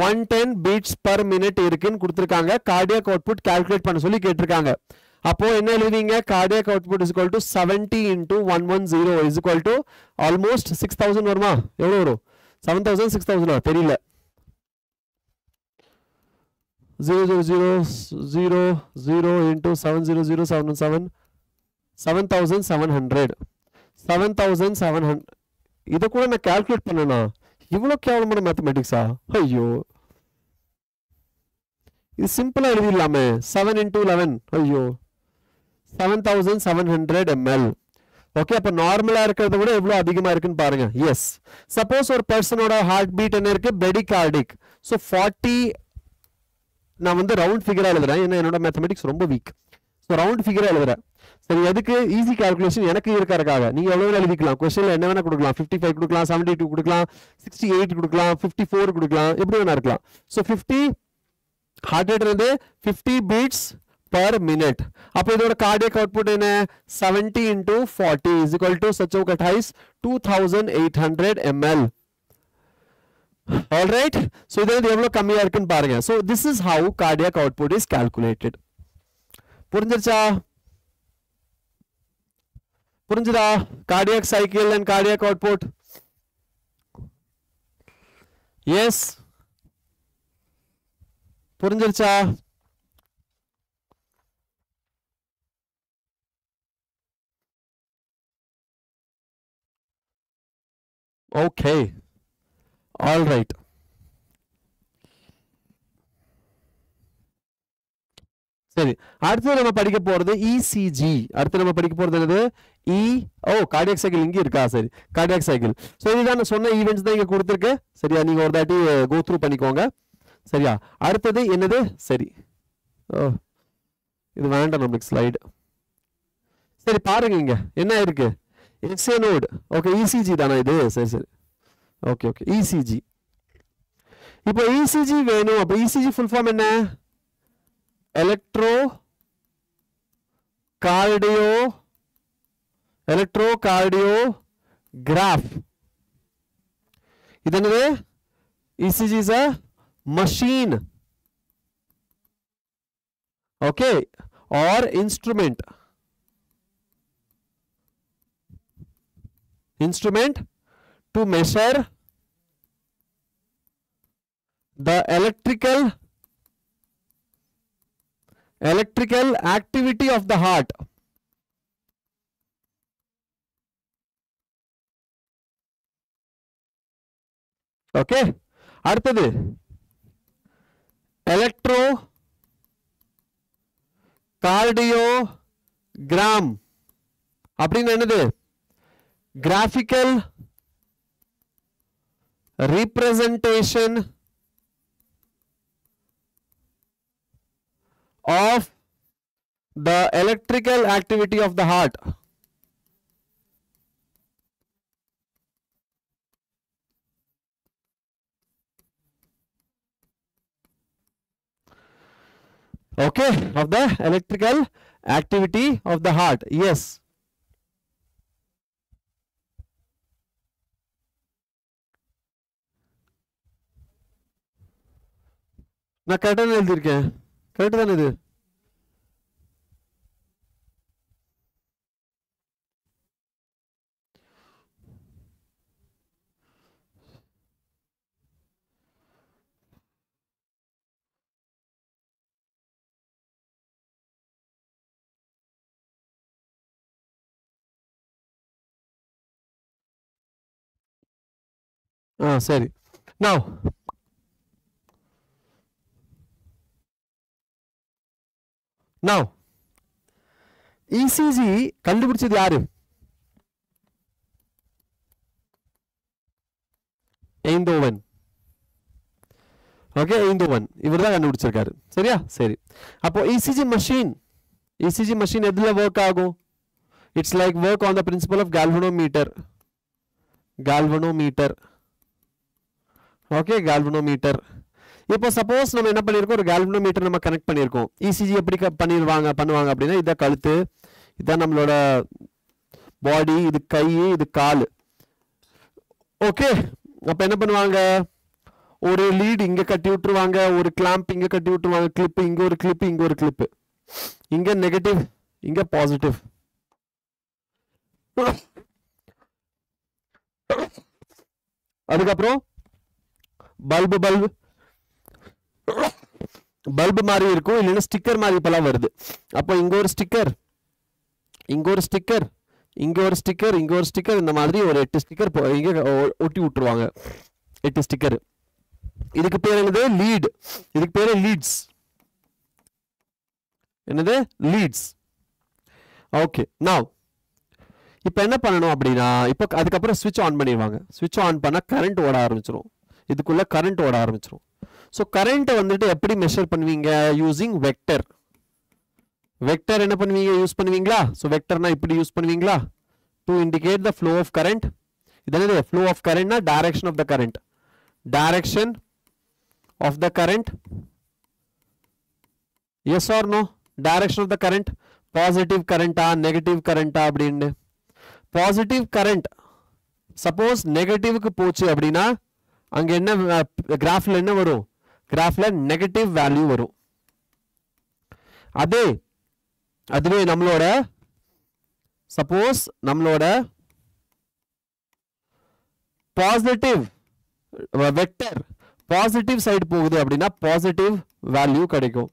110 beats per minute இருக்குன்னு கொடுத்திருக்காங்க. cardiac output calculate பண்ண சொல்லி கேட்டிருக்காங்க. அப்போ என்ன எழுதுவீங்க? cardiac output is equal to 70 into 110 is equal to almost 6000 வருமா? எவ்வளவு வரும்? 7000 6000 தெரியல. 00000 into 700 7700 இத கூட நான் கால்குலேட் பண்ணனா இவ்வளவு கேவலமான மேத்தமேட்டிக்ஸா? ஐயோ, இது சிம்பிளா எழுதிடலாமே. 7 into 11 ஐயோ 7700 ml. ஓகே அப்ப நார்மலா இருக்கிறத விட எவ்வளவு அதிகமா இருக்குன்னு பாருங்க எஸ் சப்போஸ் ஒரு பர்சனோட ஹார்ட் பீட் என்ன இருக்கு பெடிகார்டிக் ஸோ 40 நான் வந்து ரவுண்ட் ஃபிகரா எழுதுறேன் ஏன்னா என்னோட மேத்தமெட்டிக்ஸ் ரொம்ப வீக் ஸோ ரவுண்ட் ஃபிகரா எழுதுறேன் சரி எதுக்கு ஈஸி கால்குலேஷன் எனக்கு இருக்கிறதுக்காக நீங்க எவ்வளவு எழுதிக்கலாம் கொஸ்டின்ல என்ன வேணா கொடுக்கலாம் 55 கொடுக்கலாம் 72 கொடுக்கலாம் 68 கொடுக்கலாம் 54 கொடுக்கலாம் எப்படி வேணா இருக்கலாம் ஸோ 50 ஹார்ட் ரேட் இருந்து 50 பீட்ஸ் per minute. அப்போ இதோட cardiac output என்ன 70 into 40 is equal to such a height 2800 ml. All right. So இதே எவ்வளவு கம்மியா இருக்குன்னு பாருங்க. So this is how cardiac output is calculated. புரிஞ்சிருச்சா? புரிஞ்சுதா? Cardiac cycle and cardiac output. Yes. புரிஞ்சிருச்சா? Okay. All right. சரி அடுத்து நம்ம படிக்க போறது ECG. அடுத்து நம்ம படிக்க போறது என்னது cardiac cycle இங்க இருக்கா சரி cardiac cycle. சோ இதுதான் நான் சொன்ன ஈவென்ட்ஸ் தான் இங்க கொடுத்திருக்கேன். சரியா நீங்க ஒரு தாட்டி கோ த்ரூ பண்ணிக்கோங்க. சரியா அடுத்து என்னது சரி இது வேண்டாம் நமக்கு ஸ்லைடு. சரி பாருங்க இங்க என்ன இருக்கு XA node. Okay, ECG தானா இது சரி சரி ஓகே ஓகே ECG. இப்போ ECG வேணும் அப்ப ECG full form என்ன electrocardiograph. இது என்னது ECG is a machine. Okay, or instrument to measure the electrical activity of the heart. Okay, அடுத்தது electrocardiogram அப்படின்னு என்னது graphical representation of the electrical activity of the heart. Okay, of the electrical activity of the heart. Yes. நான் கரெக்டாக எழுதியிருக்கேன் correct தானே இது சரி now ECG கண்டுபிடிச்சது யாரு எய்ந்தோவன். ஓகே எய்ந்தோவன் இவர்தான் கண்டுபிடிச்சிருக்காரு சரியா சரி அப்போ ECG machine எதுல work ஆகும் it's like work on the principle of galvanometer. Okay galvanometer. இப்போ சப்போஸ் நம்ம என்ன பண்ணிருக்கோம் ஒரு galvanometer நம்ம கனெக்ட் பண்ணிருக்கோம் ECG எப்படி பண்ணுவாங்க அப்படின்னா இத கழுத்து இதான் நம்மளோட பாடி இது கை இது கால். ஓகே அப்ப என்ன பண்ணுவாங்க ஒரு லீட் இங்க கட்டி விட்டுருவாங்க ஒரு கிளாம்ப் இங்க கட்டி விட்டுருவாங்க கிளிப் இங்க ஒரு கிளிப் இங்க நெகட்டிவ் இங்க பாசிட்டிவ். அதுக்கப்புறம் பல்பு மாதிரி இருக்கும் இல்லைன்னா ஸ்டிக்கர் மாதிரி இப்பெல்லாம் வருது. அப்போ இங்க ஒரு ஸ்டிக்கர் இந்த மாதிரி ஒரு 8 ஸ்டிக்கர் இங்க ஒட்டி விட்டுருவாங்க 8 ஸ்டிக்கர். இதுக்கு பேர் என்னது லீட். இதுக்கு பேரு லீட்ஸ். என்னது லீட்ஸ். ஓகே நவ இப்போ என்ன பண்ணணும் அப்படின்னா இப்போ அதுக்கப்புறம் ஸ்விட்ச் ஆன் பண்ணிடுவாங்க. ஸ்விட்ச் ஆன் பண்ணால் கரண்ட் ஓட ஆரம்பிச்சிடும். இதுக்குள்ளே கரண்ட் ஓட ஆரம்பிச்சிடும். ஸோ கரண்ட்டை வந்துட்டு எப்படி மெஷர் பண்ணுவீங்க? Using vector. வெக்டர் என்ன பண்ணுவீங்க? யூஸ் பண்ணுவீங்களா? ஸோ வெக்டர்னா இப்படி யூஸ் பண்ணுவீங்களா? To indicate the flow of current. இதென்னது? ஃப்ளோ ஆஃப் கரண்ட்னா direction of the current. Direction of the current. Yes or no? Direction of the current. Positive கரண்டா negative கரண்டா அப்படின்னு. பாசிட்டிவ் கரண்ட் சப்போஸ் நெகட்டிவ்க்கு போச்சு அப்படின்னா அங்க என்ன கிராஃப்ல என்ன வரும்? கிராஃப்ல நெகட்டிவ் வேல்யூ வரும். அதுவே நம்மளோட சப்போஸ் நம்மளோட பாசிட்டிவ் வெக்டர் பாசிட்டிவ் சைடு போகுது அப்படின்னா பாசிட்டிவ் வேல்யூ கிடைக்கும்.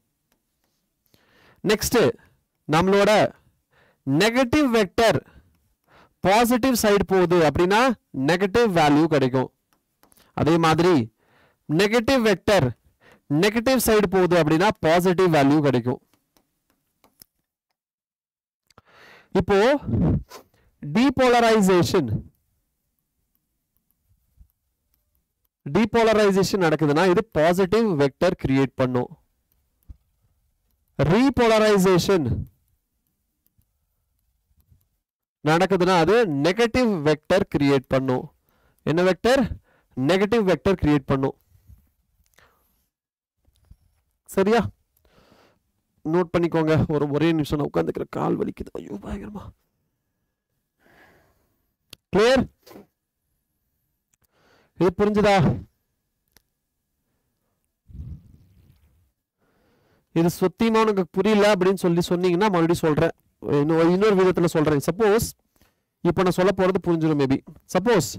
நெக்ஸ்ட் நம்மளோட நெகட்டிவ் வெக்டர் பாசிட்டிவ் சைடு போகுது அப்படின்னா நெகட்டிவ் வேல்யூ கிடைக்கும். அதே மாதிரி நெகட்டிவ் வெக்டர் நெகட்டிவ் சைடு போகுது அப்படின்னா பாசிட்டிவ் வேல்யூ கிடைக்கும். இப்போ டீபோலரைசேஷன் நடக்குதுன்னா இது பாசிட்டிவ் வெக்டர் கிரியேட் பண்ணும். ரீபோலரைசேஷன் நடக்குதுன்னா அது நெகட்டிவ் வெக்டர் கிரியேட் பண்ணும். என்ன வெக்டர்? நெகட்டிவ் வெக்டர் கிரியேட் பண்ணும். சரியா? நோட் பண்ணிக்கோங்க. ஒரே நிமிஷம் உட்காந்துக்கிற கால் வலிக்குது. ஐயோ பயங்கரமா. கிளியர்? இது புரிஞ்சுதா? இது சுத்தியமா உனக்கு புரியல அப்படின்னு சொன்னீங்கன்னா மறுபடியும் சொல்றேன். இன்னொரு விதத்துல சொல்றேன். சப்போஸ் இப்போ நான் சொல்ல போறது புரிஞ்சிடும் மேபி. சப்போஸ்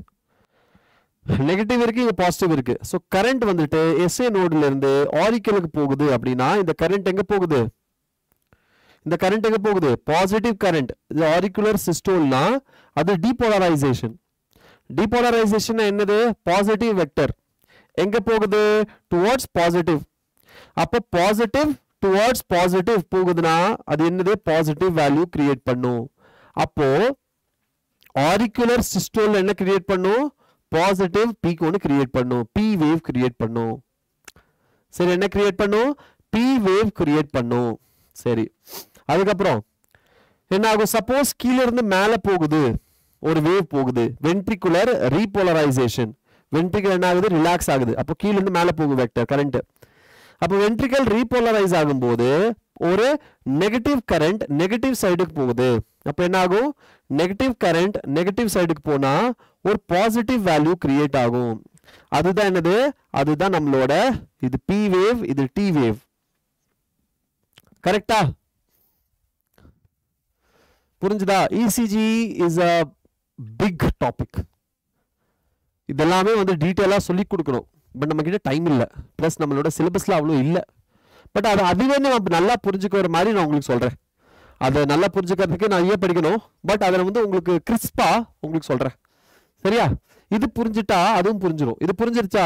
நெகட்டிவ் இருக்கு, இங்க பாசிட்டிவ் இருக்கு. ஸோ கரண்ட் வந்துட்டு எஸ்ஏ நோட்ல இருந்து ஆரிக்கலுக்கு போகுது அப்படின்னா இந்த கரண்ட் எங்க போகுது? இந்த கரண்ட் எங்க போகுது? Positive current. இது ஆரிக்குலர் சிஸ்டோல்னா அது டீபோலரைசேஷன். டீபோலரைசேஷன் என்னது? பாசிட்டிவ் வெக்டர் எங்க போகுது? Towards positive. அப்போ பாசிட்டிவ் டுவர்ட்ஸ் பாசிட்டிவ் போகுதுன்னா அது என்னது? பாசிட்டிவ் வேல்யூ கிரியேட் பண்ணும். அப்போ ஆரிக்குலர் சிஸ்டோல் என்ன கிரியேட் பண்ணும்? பாசிட்டிவ் பீக் ஒன்று கிரியேட் பண்ணும். பி வேவ் கிரியேட் பண்ணும். சரி, என்ன கிரியேட் பண்ணும்? பி வேவ் கிரியேட் பண்ணும். சரி, அதுக்கப்புறம் என்ன ஆகும்? சப்போஸ் கீழே இருந்து மேலே போகுது, ஒரு வேவ் போகுது. Ventricular repolarisation. வென்ட்ரிகல் என்ன ஆகுது? ரிலாக்ஸ் ஆகுது. அப்போ கீழே இருந்து மேலே போகும் வெக்டர் கரண்ட். அப்போ வென்ட்ரிகல் ரீபோலரைஸ் ஆகும்போது ஒரு நெகட்டிவ் கரண்ட் நெகட்டிவ் சைடுக்கு போகுது. அப்போ என்ன ஆகும்? நெகட்டிவ் கரண்ட் நெகட்டிவ் சைடுக்கு போனா ஒரு பாசிட்டிவ் வேல்யூ கிரியேட் ஆகும். அதுதான் என்னது? அதுதான் நம்மளோட இது பி வேவ், இது டி வேவ். கரெக்டா? புரிஞ்சுதா? ECG is a big topic. இதெல்லாமே வந்து டீட்டெயிலா சொல்லி கொடுக்கணும். பட் நம்ம கிட்ட டைம் இல்லை. ப்ளஸ் நம்மளோட சிலபஸ்ல அவ்வளோ இல்லை. பட் அதுவே நம்ம நல்லா புரிஞ்சுக்கிற மாதிரி நான் உங்களுக்கு சொல்றேன். அதை நல்லா புரிஞ்சுக்கிறதுக்கு நான் ஏன் படிக்கணும். பட் அதில் வந்து உங்களுக்கு கிறிஸ்பா உங்களுக்கு சொல்றேன். சரியா? இது புரிஞ்சுட்டா அதுவும் புரிஞ்சிடும். இது புரிஞ்சிருச்சா?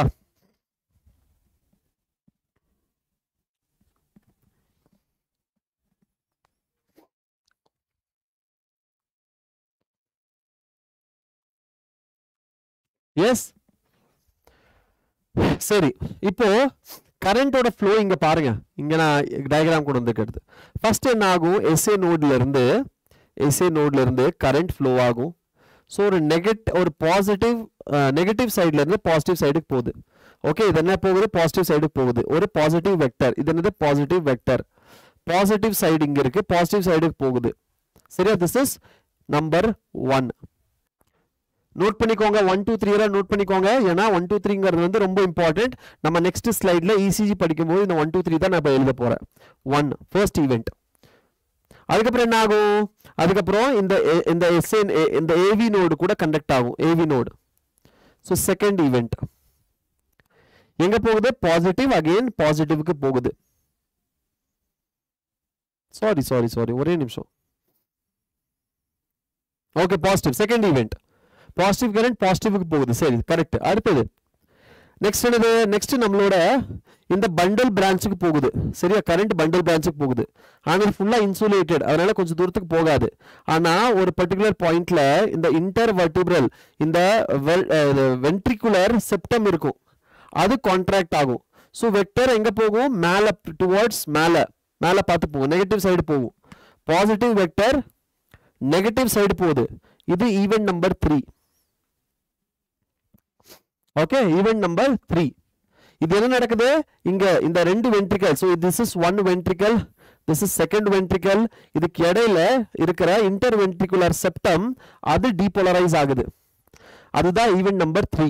எஸ். சரி, இப்போ கரண்டோட ஃப்ளோ இங்க பாருங்க. இங்க நான் டயக்ராம் கொண்டு வந்துக்கிறது. ஃபர்ஸ்ட் என்ன ஆகும்? எஸ்ஏ நோட்ல இருந்து கரண்ட் ஃப்ளோ ஆகும். ஸோ ஒரு பாசிட்டிவ் நெகட்டிவ் சைட்ல இருந்து பாசிட்டிவ் சைடுக்கு போகுது. ஓகே, இது என்ன போகுது? பாசிட்டிவ் சைடுக்கு போகுது. ஒரு பாசிட்டிவ் வெக்டர். இது என்னது? Positive vector. பாசிட்டிவ் சைடு இங்க இருக்கு, பாசிட்டிவ் சைடுக்கு போகுது. சரியா? This is number 1. நோட் பண்ணிக்கோங்க. 1 2 3 நோட் பண்ணிக்கோங்க. ஏன்னா 1 2 3ங்கிறது வந்து ரொம்ப இம்பார்ட்டன்ட். நம்ம நெக்ஸ்ட் ஸ்லைட்ல இசிஜி படிக்கும்போது இந்த 1 2 3 தான் நான் எழுத போறேன். 1 ஃபர்ஸ்ட் ஈவெண்ட். அதுக்கப்புறம் என்ன ஆகும்? அதுக்கப்புறம் இந்த ஏவி நோடு கூட கண்டக்ட் ஆகும். AV node. So second event எங்க போகுது? பாசிட்டிவ். அகைன் பாசிட்டிவ்க்கு போகுது. சாரி ஒரே நிமிஷம். Okay, positive. Second event positive current பாசிட்டிவ்க்கு போகுது. சரி, கரெக்ட். அடுத்தது நெக்ஸ்ட் என்னது நெக்ஸ்ட் நம்மளோட இந்த பண்டல் பிரான்ச்சுக்கு போகுது சரியா கரண்ட் பண்டல் பிரான்ச்சுக்கு போகுது ஆனால் ஃபுல்லா இன்சுலேட்டட் அதனால கொஞ்சம் தூரத்துக்கு போகாது ஆனா ஒரு பர்டிகுலர் பாயிண்ட்ல இந்த இன்டர்வர்டிபிரல் இந்த வென்ட்ரிகுலர் செப்டம் இருக்கும் அது கான்ட்ராக்ட் ஆகும் ஸோ வெக்டர் எங்க போகும் மேல டுவர்ட்ஸ் மேல பார்த்து போகும் நெகட்டிவ் சைடு போகும் பாசிட்டிவ் வெக்டர் நெகட்டிவ் சைடு போகுது இது event number 3 okay event number 3 இது என்ன நடக்குது இங்க இந்த ரெண்டு ventricle so this is one ventricle this is second ventricle இதுக்கு இடையில இருக்கிற இன்டர்வென்ட்ரிகுலர் செப்டம் அது டீபோலரைஸ் ஆகுது அதுதான் ஈவென்ட் நம்பர் 3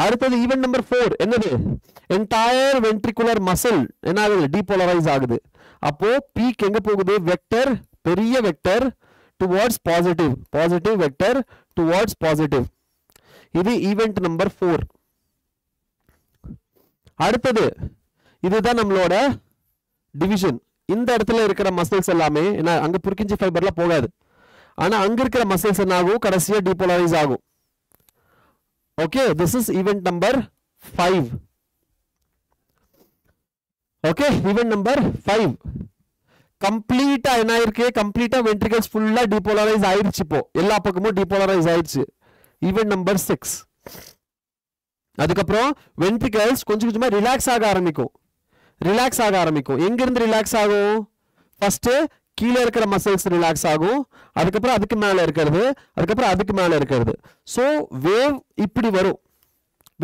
அடுத்தது ஈவென்ட் நம்பர் 4 என்னது என்டையர் வென்ட்ரிகுலர் மசில் என்ன ஆகுது டீபோலரைஸ் ஆகுது அப்போ பீக் எங்க போகுது வெக்டர் பெரிய vector towards positive vector towards positive இது ஈவென்ட் நம்பர் 4 அடுத்தது இதுதான் நம்மளோட டிவிஷன் இந்த இடத்துல இருக்கிற மசில்ஸ் எல்லாமே என்ன அங்க புர்கிஞ்சி ஃபைபர்ல போகாது ஆனா அங்க இருக்கிற மசில்ஸ் என்ன ஆகும் கடைசியா டீபோலரைஸ் ஆகும் okay this is event number 5 okay event number 5 கம்ப்ளீட்டா என்ன இருக்கு கம்ப்ளீட்டா வென்ட்ரிகல்ஸ் ஃபுல்லா டீபோலரைஸ் ஆயிருச்சு இப்போ எல்லா பக்கமும் டீபோலரைஸ் ஆயிருச்சு event number 6 அதுக்கப்புறம் வென்ட்ரிகல்ஸ் கொஞ்சம் கொஞ்சமா ரிலாக்ஸ் ஆக ஆரம்பிக்கும் எங்க இருந்து ரிலாக்ஸ் ஆகும் ஃபர்ஸ்ட் கீழ இருக்கிற மசில்ஸ் ரிலாக்ஸ் ஆகும் அதுக்கப்புறம் அதுக்கு மேல இருக்கிறது அதுக்கப்புறம் அதுக்கு மேல இருக்கிறது சோ வேவ் இப்படி வரும்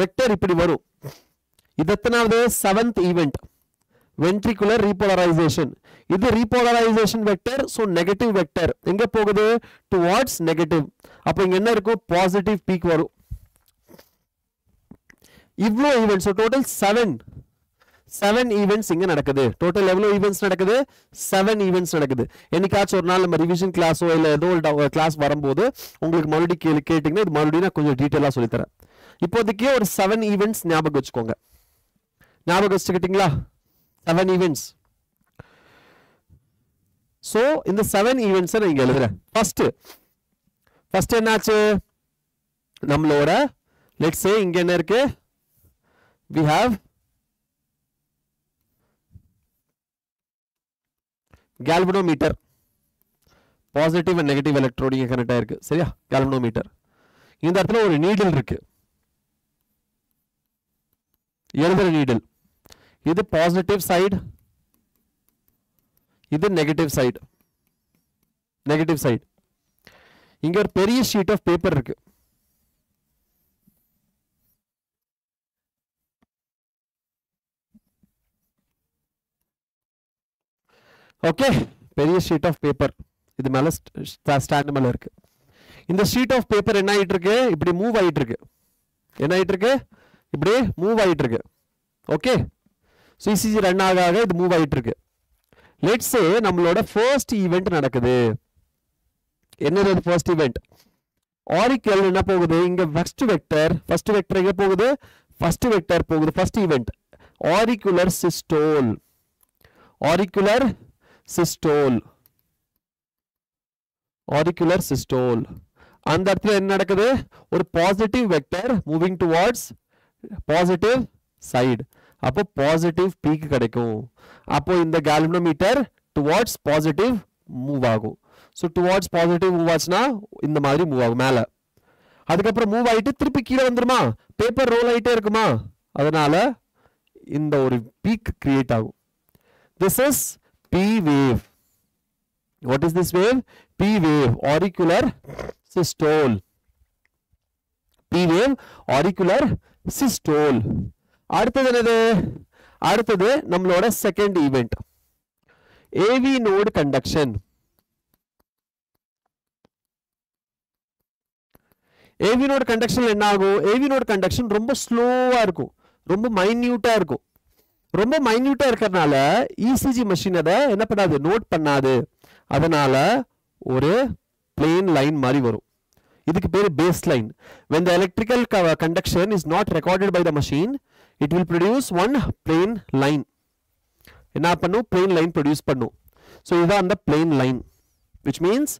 வெக்டர் இப்படி வரும் இது எத்தனாவது 7th ஈவென்ட் ventricular repolarization இது repolarization vector so negative vector எங்க போகுது towards negative அப்ப இங்க என்ன இருக்கும் positive peak வரும் இவ்ளோ events so total 7 events இங்க நடக்குது total எவ்வளவு events நடக்குது 7 events நடக்குது என்னைக்காச்சும் ஒரு நாள் நம்ம ரிவிஷன் கிளாஸோ இல்ல ஏதோ ஒரு கிளாஸ் வரும்போது உங்களுக்கு மறுபடியும் கேட்டிங்கன்னா இது மறுபடியும் நான் கொஞ்சம் டீடைலா சொல்லி தரேன் இப்போதைக்கு ஒரு 7 events ஞாபகம் வச்சுக்கோங்க ஞாபகம் வச்சுக்கிட்டீங்களா 7 events so இந்த 7 events நீங்க எழுதுறேன் first என்னாச்சு நம்மளோட let's say இங்க என்ன இருக்கு we have galvanometer positive and negative electrode இங்க கனெக்ட் ஆயிருக்கு சரியா galvanometer இந்த இடத்துல ஒரு needle இருக்கு எழுதுற needle இது பாசிட்டிவ் சைடு இது நெகட்டிவ் சைடு இங்க ஒரு பெரிய ஷீட் ஆஃப் பேப்பர் இருக்கு ஓகே பெரிய ஷீட் ஆஃப் பேப்பர் இது மேல ஸ்டாண்ட் மேல இருக்கு இந்த ஷீட் ஆஃப் பேப்பர் என்ன ஆயிட்டு இருக்கு இப்படி மூவ் ஆயிட்டு இருக்கு என்ன ஆயிட்டு இருக்கு இப்படி மூவ் ஆயிட்டு இருக்கு ஓகே so ECG ரன் ஆக இது மூவ் ஆயிட்டு இருக்கு let's say நம்மளோட first event நடக்குது என்னது first event auricle என்ன போகுது இங்க first vector எங்க போகுது first vector போகுது first event auricular systole அந்த இடத்துல என்ன நடக்குது ஒரு positive vector moving towards positive side அப்போ பாசிட்டிவ் பீக் கிடைக்கும் அப்போ இந்த galvanometer டுவார்ட்ஸ் பாசிட்டிவ் மூவ் ஆகும் சோ டுவார்ட்ஸ் பாசிட்டிவ் மூவ் ஆச்சுனா இந்த மாதிரி மூவ் ஆகும் மேல அதுக்கப்புறம் மூவ் ஆயிட்டு திருப்பி கீழ வந்துருமா பேப்பர் ரோல் ஆயிட்டே இருக்குமா அதனால இந்த ஒரு பீக் கிரியேட் ஆகும் this is P wave what is this wave P wave auricular systole P wave auricular systole அடுத்தது என்னது அடுத்தது நம்மளோட second event AV node conduction AV node conduction என்ன ஆகும் AV node conduction ரொம்ப ஸ்லோவா இருக்கும் ரொம்ப மைன்யூட்டா இருக்கும் ரொம்ப மைன்யூட்டா இருக்கறனால ECG மெஷின் அத என்ன பண்ணாது நோட் பண்ணாது அதனால ஒரு plain line மாதிரி வரும் இதுக்கு பேரு baseline when the electrical conduction is not recorded by the machine it will produce one plain line என்ன பண்ணும் plain line produce பண்ணும் so இதுதான் அந்த plain line which means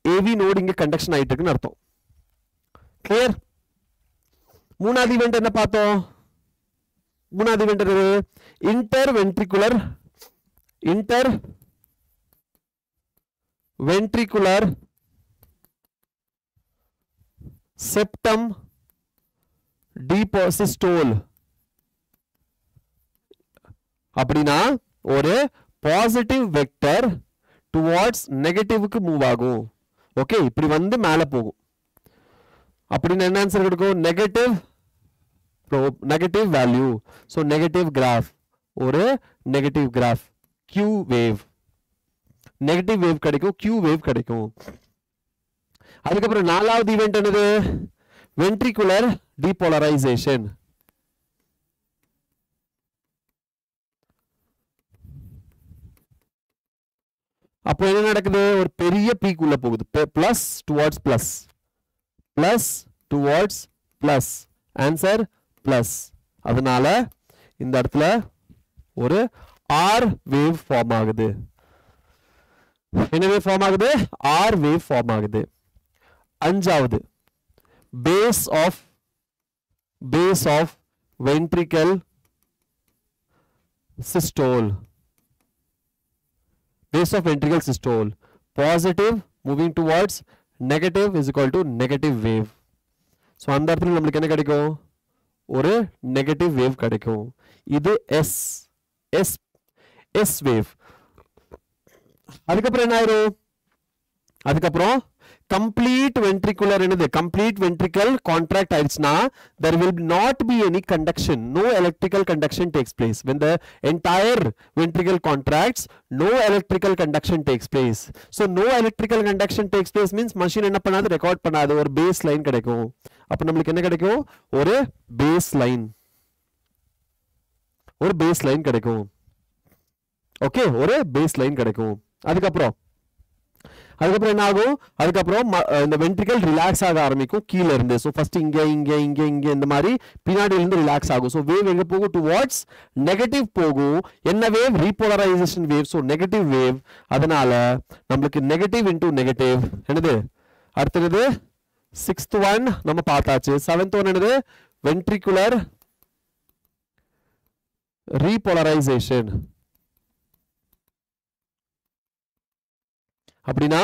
AV node இங்க conduction ஆயிட்டு இருக்குன்னு அர்த்தம் clear மூணாவது ஈவென்ட் என்ன பார்த்தோம்? மூணாவது ஈவென்ட் என்னது? Interventricular septum depositole. அப்படினா ஒரு பாசிட்டிவ் வெக்டர் டுவார்ட்ஸ் நெகட்டிவ்க்கு மூவ் ஆகும். ஓகே, இப்படி வந்து மேலே போகும். அப்படினா என்ன ஆன்சர் கிடைக்கும்? Negative value. So negative graph, ஒரு negative graph, Q wave, negative wave கிடைக்கும், Q வேவ் கிடைக்கும். அதுக்கப்புறம் நாலாவது ஈவென்ட் என்னது? Ventricular depolarization. அப்போ என்ன நடக்குது? ஒரு பெரிய பீக் உள்ள போகுது, plus towards plus, plus towards plus, answer plus. அதனால இந்த இடத்துல ஒரு ஆர் வேவ் ஃபார்ம் ஆகுது. என்ன வேவ் ஃபார்ம் ஆகுது? ஆர் வேவ் ஃபார்ம் ஆகுது. அஞ்சாவது base of ventricle systole. Base of ventricle systole, positive moving towards negative is equal to negative wave. So அந்த இடத்துல நமக்கு என்ன கிடைக்கும்? ஒரு நெகட்டிவ் வேவ் கிடைக்கும். இது S வேவ். அதுக்கப்புறம் என்ன ஆயிரும்? அதுக்கப்புறம் complete ventricular என்னது? complete ventricle contract ஆயிடுச்சுனா there will not be any conduction, no electrical conduction takes place. When the entire ventricle contracts, no electrical conduction takes place. So no electrical conduction takes place means machine என்ன பண்ணாது? Record பண்ணாது. ஒரு base line கிடைக்கும். அப்ப நமக்கு என்ன கிடைக்கும்? ஒரு பேஸ் லைன் கிடைக்கும். ஓகே, ஒரு பேஸ் லைன் கிடைக்கும். அதுக்கப்புறம் என்ன ஆகும்? அதுக்கப்புறம் இந்த வென்ட்ரிக்கல் ரிலாக்ஸ் ஆக ஆரம்பிக்கும் கீழே இருந்து. ஸோ ஃபர்ஸ்ட் இங்கே இந்த மாதிரி பின்னாடியில இருந்து ரிலாக்ஸ் ஆகும். ஸோ வேவ் எங்க போகும்? டுவார்ட்ஸ் நெகட்டிவ் போகும். என்ன wave? Repolarisation wave. So negative wave. அதனால நம்மளுக்கு நெகட்டிவ் இன்டூ நெகட்டிவ் என்னது? அடுத்தது சிக்ஸ்த் ஒன் நம்ம பார்த்தாச்சு. செவன்த் ஒன் என்னது? Ventricular repolarization. அப்படினா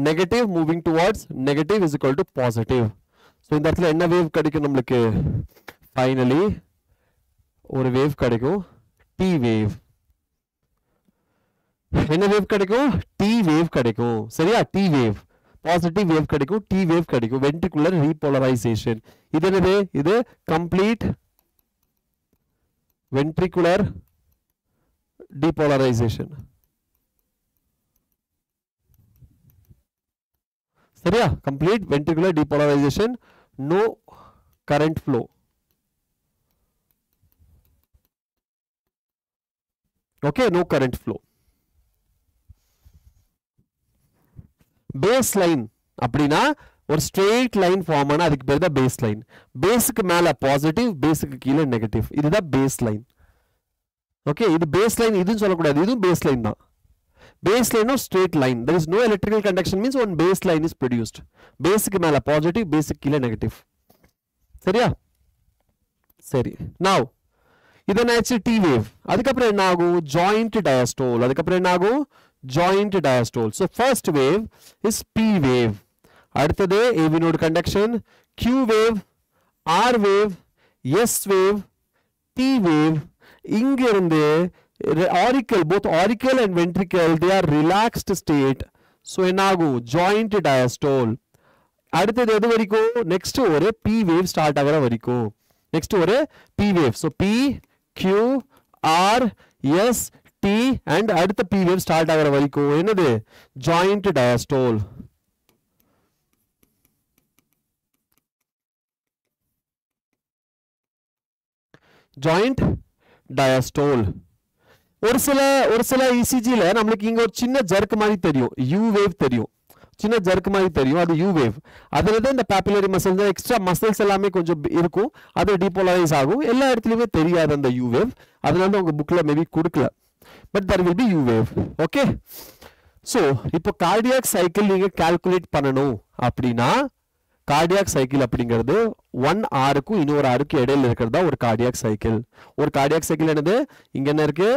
negative moving towards negative is equal to positive. So இந்த இடத்துல என்ன வேவ் கிடைக்கும் நம்மளுக்கு? ஃபைனலி ஒரு வேவ் கிடைக்கும், டி வேவ். என்ன வேவ் கிடைக்கும்? டி வேவ் கிடைக்கும். சரியா? டி வேவ், பாசிட்டிவ் வேவ் கிடைக்கும், டி வேவ் கிடைக்கும். Ventricular repolarisation. இது என்னது? இது கம்ப்ளீட் வென்ட்ரிகுலர் டீபோலரைசேஷன். சரியா? complete ventricular depolarization, no current flow. Okay, no current flow. Base line அப்படினா ஒரு ஸ்ட்ரெயிட் லைன் ஃபார்ம் ஆனா அதுக்கு பேர் தான் பேஸ் லைன். பேஸ்க்கு மேல பாசிட்டிவ், பேஸ்க்கு கீழே நெகட்டிவ். இதுதான் பேஸ் லைன். ஓகே, இது பேஸ் லைன் இதுன்னு சொல்லக்கூடாது, இதுவும் பேஸ் லைன் தான். Base line of straight line. There is no electrical conduction means one base line is produced. Basic மேல positive, basic கீழே negative. சரியா? சரி. Now இதனாச்சு T wave. அதுக்கப்புறம் என்ன ஆகும்? Joint diastole. அதுக்கப்புறம் என்ன ஆகும்? Joint diastole. So first wave is P wave. அடுத்தது AV node conduction, Q wave, R wave, S wave, T wave. இங்க இருந்து auricle, both auricle and ventricle, they are relaxed state. So என்ன ஆகும்? joint diastole. அடுத்தது எது வரைக்கும்? next ஒரு P wave start ஆகிற வரைக்கும். next ஒரு P wave. So P, Q, R, S, T and அடுத்த P wave start ஆகிற வரைக்கும் என்னது? joint diastole. joint diastole. ஒரு சில ECGல நமக்கு இங்க ஒரு சின்ன ஜர்க் மாதிரி தெரியும், U wave தெரியும், சின்ன ஜர்க் மாதிரி தெரியும், அது U wave. அதுல தான் இந்த papillary muscles, எக்ஸ்ட்ரா மசில்ஸ் எல்லாமே கொஞ்சம் இருக்கும், அது டீபோலரைஸ் ஆகும். எல்லா இடத்துலயுமே தெரியாது அந்த U wave. அதனால தான் உங்க புக்ல மேபி கொடுக்கல. But there will be U wave. Okay, so இப்போ கார்டியாக் சைக்கிள் நீங்க கால்குலேட் பண்ணணும் அப்படின்னா கார்டியாக் சைக்கிள் அப்படிங்கிறது 1 ஹவருக்கும் இன்னொரு ஹவருக்கு இடையில இருக்கிறதா ஒரு கார்டியாக் சைக்கிள். ஒரு கார்டியாக் சைக்கிள் என்னது? இங்க என்ன இருக்கு?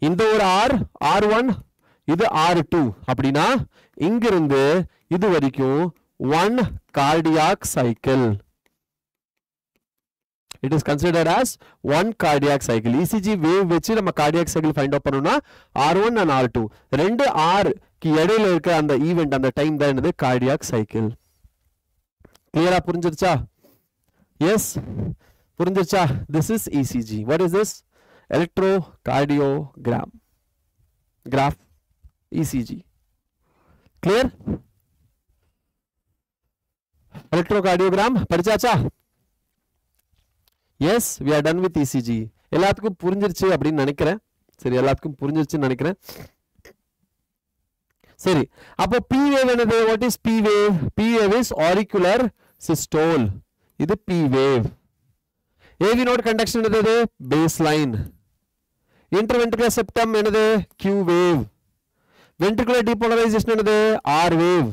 இந்த ஒரு R1 இது R2 அப்படின்னா இங்கிருந்து இது வரைக்கும் 1 cardiac cycle. It is considered as 1 cardiac cycle. ECG wave வச்சு நம்ம cardiac cycle find out பண்ணனும்னா R1 and R2 ரெண்டு R க்கு இடையில இருக்க அந்த ஈவென்ட் அந்த டைம் தான் என்னது? cardiac cycle. கிளியரா புரிஞ்சிருச்சா? S புரிஞ்சிருச்சா? This is ECG. What is this? Electrocardiogram. Graph ECG. Clear? Electrocardiogram படிச்சாச்சா? Yes, we are done with ECG. எல்லாத்துக்கும் புரிஞ்சிருச்சு அப்படின்னு நினைக்கிறேன். சரி, எல்லாத்துக்கும் புரிஞ்சிருச்சுன்னு நினைக்கிறேன். சரி, அப்போ P wave என்னது? What is P wave? P wave is auricular systole. இது P wave. AV node conduction என்னது? Baseline. Interventricular septum என்னது? Q wave. Ventricular depolarization என்னது? R wave.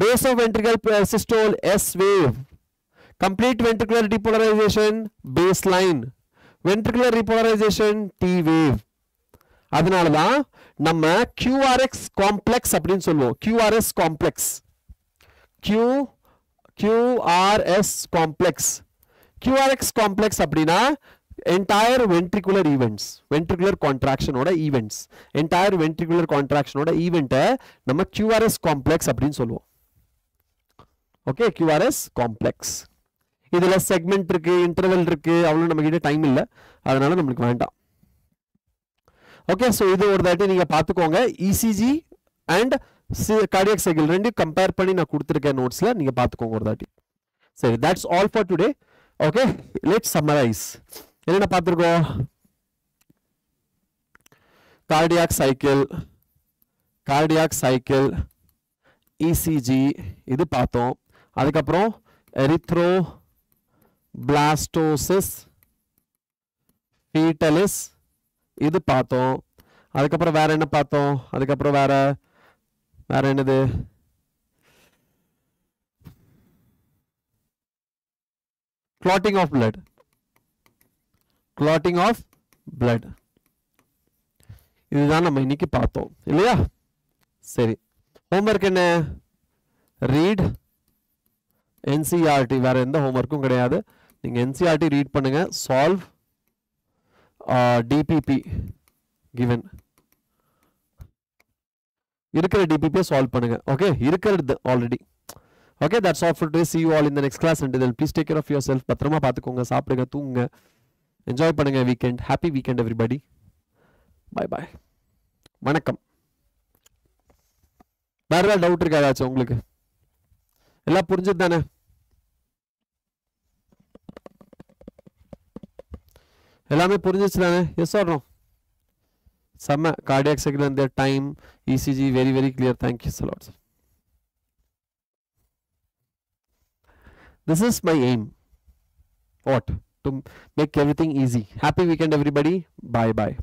Base of ventricular systole S wave. Complete ventricular depolarization baseline. Ventricular repolarization T wave. அதனால தான் நம்ம QRS complex அப்படின்னு சொல்லுவோம். QRS complex. QRS complex. QRS complex அப்படின்னா entire ventricular events, ventricular contraction ஓட events, entire ventricular contraction ஓட event நம்ம QRS complex அப்படின்னு சொல்லுவோம். Okay, QRS complex. இதுல செக்மெண்ட் இருக்கு, இன்டர்வல் இருக்கு, அவ்வளவு நம்ம கிட்ட டைம் இல்ல, அதனால நமக்கு வேண்டாம். ஓகே, சோ இது ஒரு தாட்டி நீங்க பாத்துக்கோங்க. ECG and cardiac cycle ரெண்டு கம்பேர் பண்ணி நான் கொடுத்திருக்கேன் நோட்ஸ்ல, நீங்க பாத்துக்கோங்க ஒரு தாட்டி. சரி, that's all for today. Okay, let's summarize. என்னென்ன பார்த்திருக்கோம்? cardiac cycle, ECG இது பார்த்தோம். அதுக்கப்புறம் erythroblastosis fetalis இது பார்த்தோம். அதுக்கப்புறம் வேற என்ன பார்த்தோம்? அதுக்கப்புறம் வேற என்னது? clotting of blood. இதுதான் நம்ம இன்னைக்கு பார்த்தோம் இல்லையா? சரி, ஹோம்வொர்க் என்ன? Read NCERT. வேற எந்த ஹோம்வொர்க்கும் கிடையாது. நீங்க NCERT ரீட் பண்ணுங்க. Solve DPP given. இருக்கிற DPP சால்வ் பண்ணுங்க. ஓகே, இருக்கிறது already. Okay, that's all for today. See you all in the next class. Until then, please take care of yourself. பத்திரமா பாத்துக்கோங்க, சாப்பிடுங்க, தூங்குங்க, என்ஜாய் பண்ணுங்க weekend. Happy weekend everybody. Bye bye. வணக்கம். வேற ஏதாவது டவுட் இருக்கா ஏதாச்சும் உங்களுக்கு? எல்லாம் புரிஞ்சது தானே? எல்லாமே புரிஞ்சிச்சு தானே? Yes or no? செம்ம. Cardiac cycle and their time, ECG very very clear. Thank you so much. This is my aim. What? To make everything easy. Happy weekend everybody. Bye bye.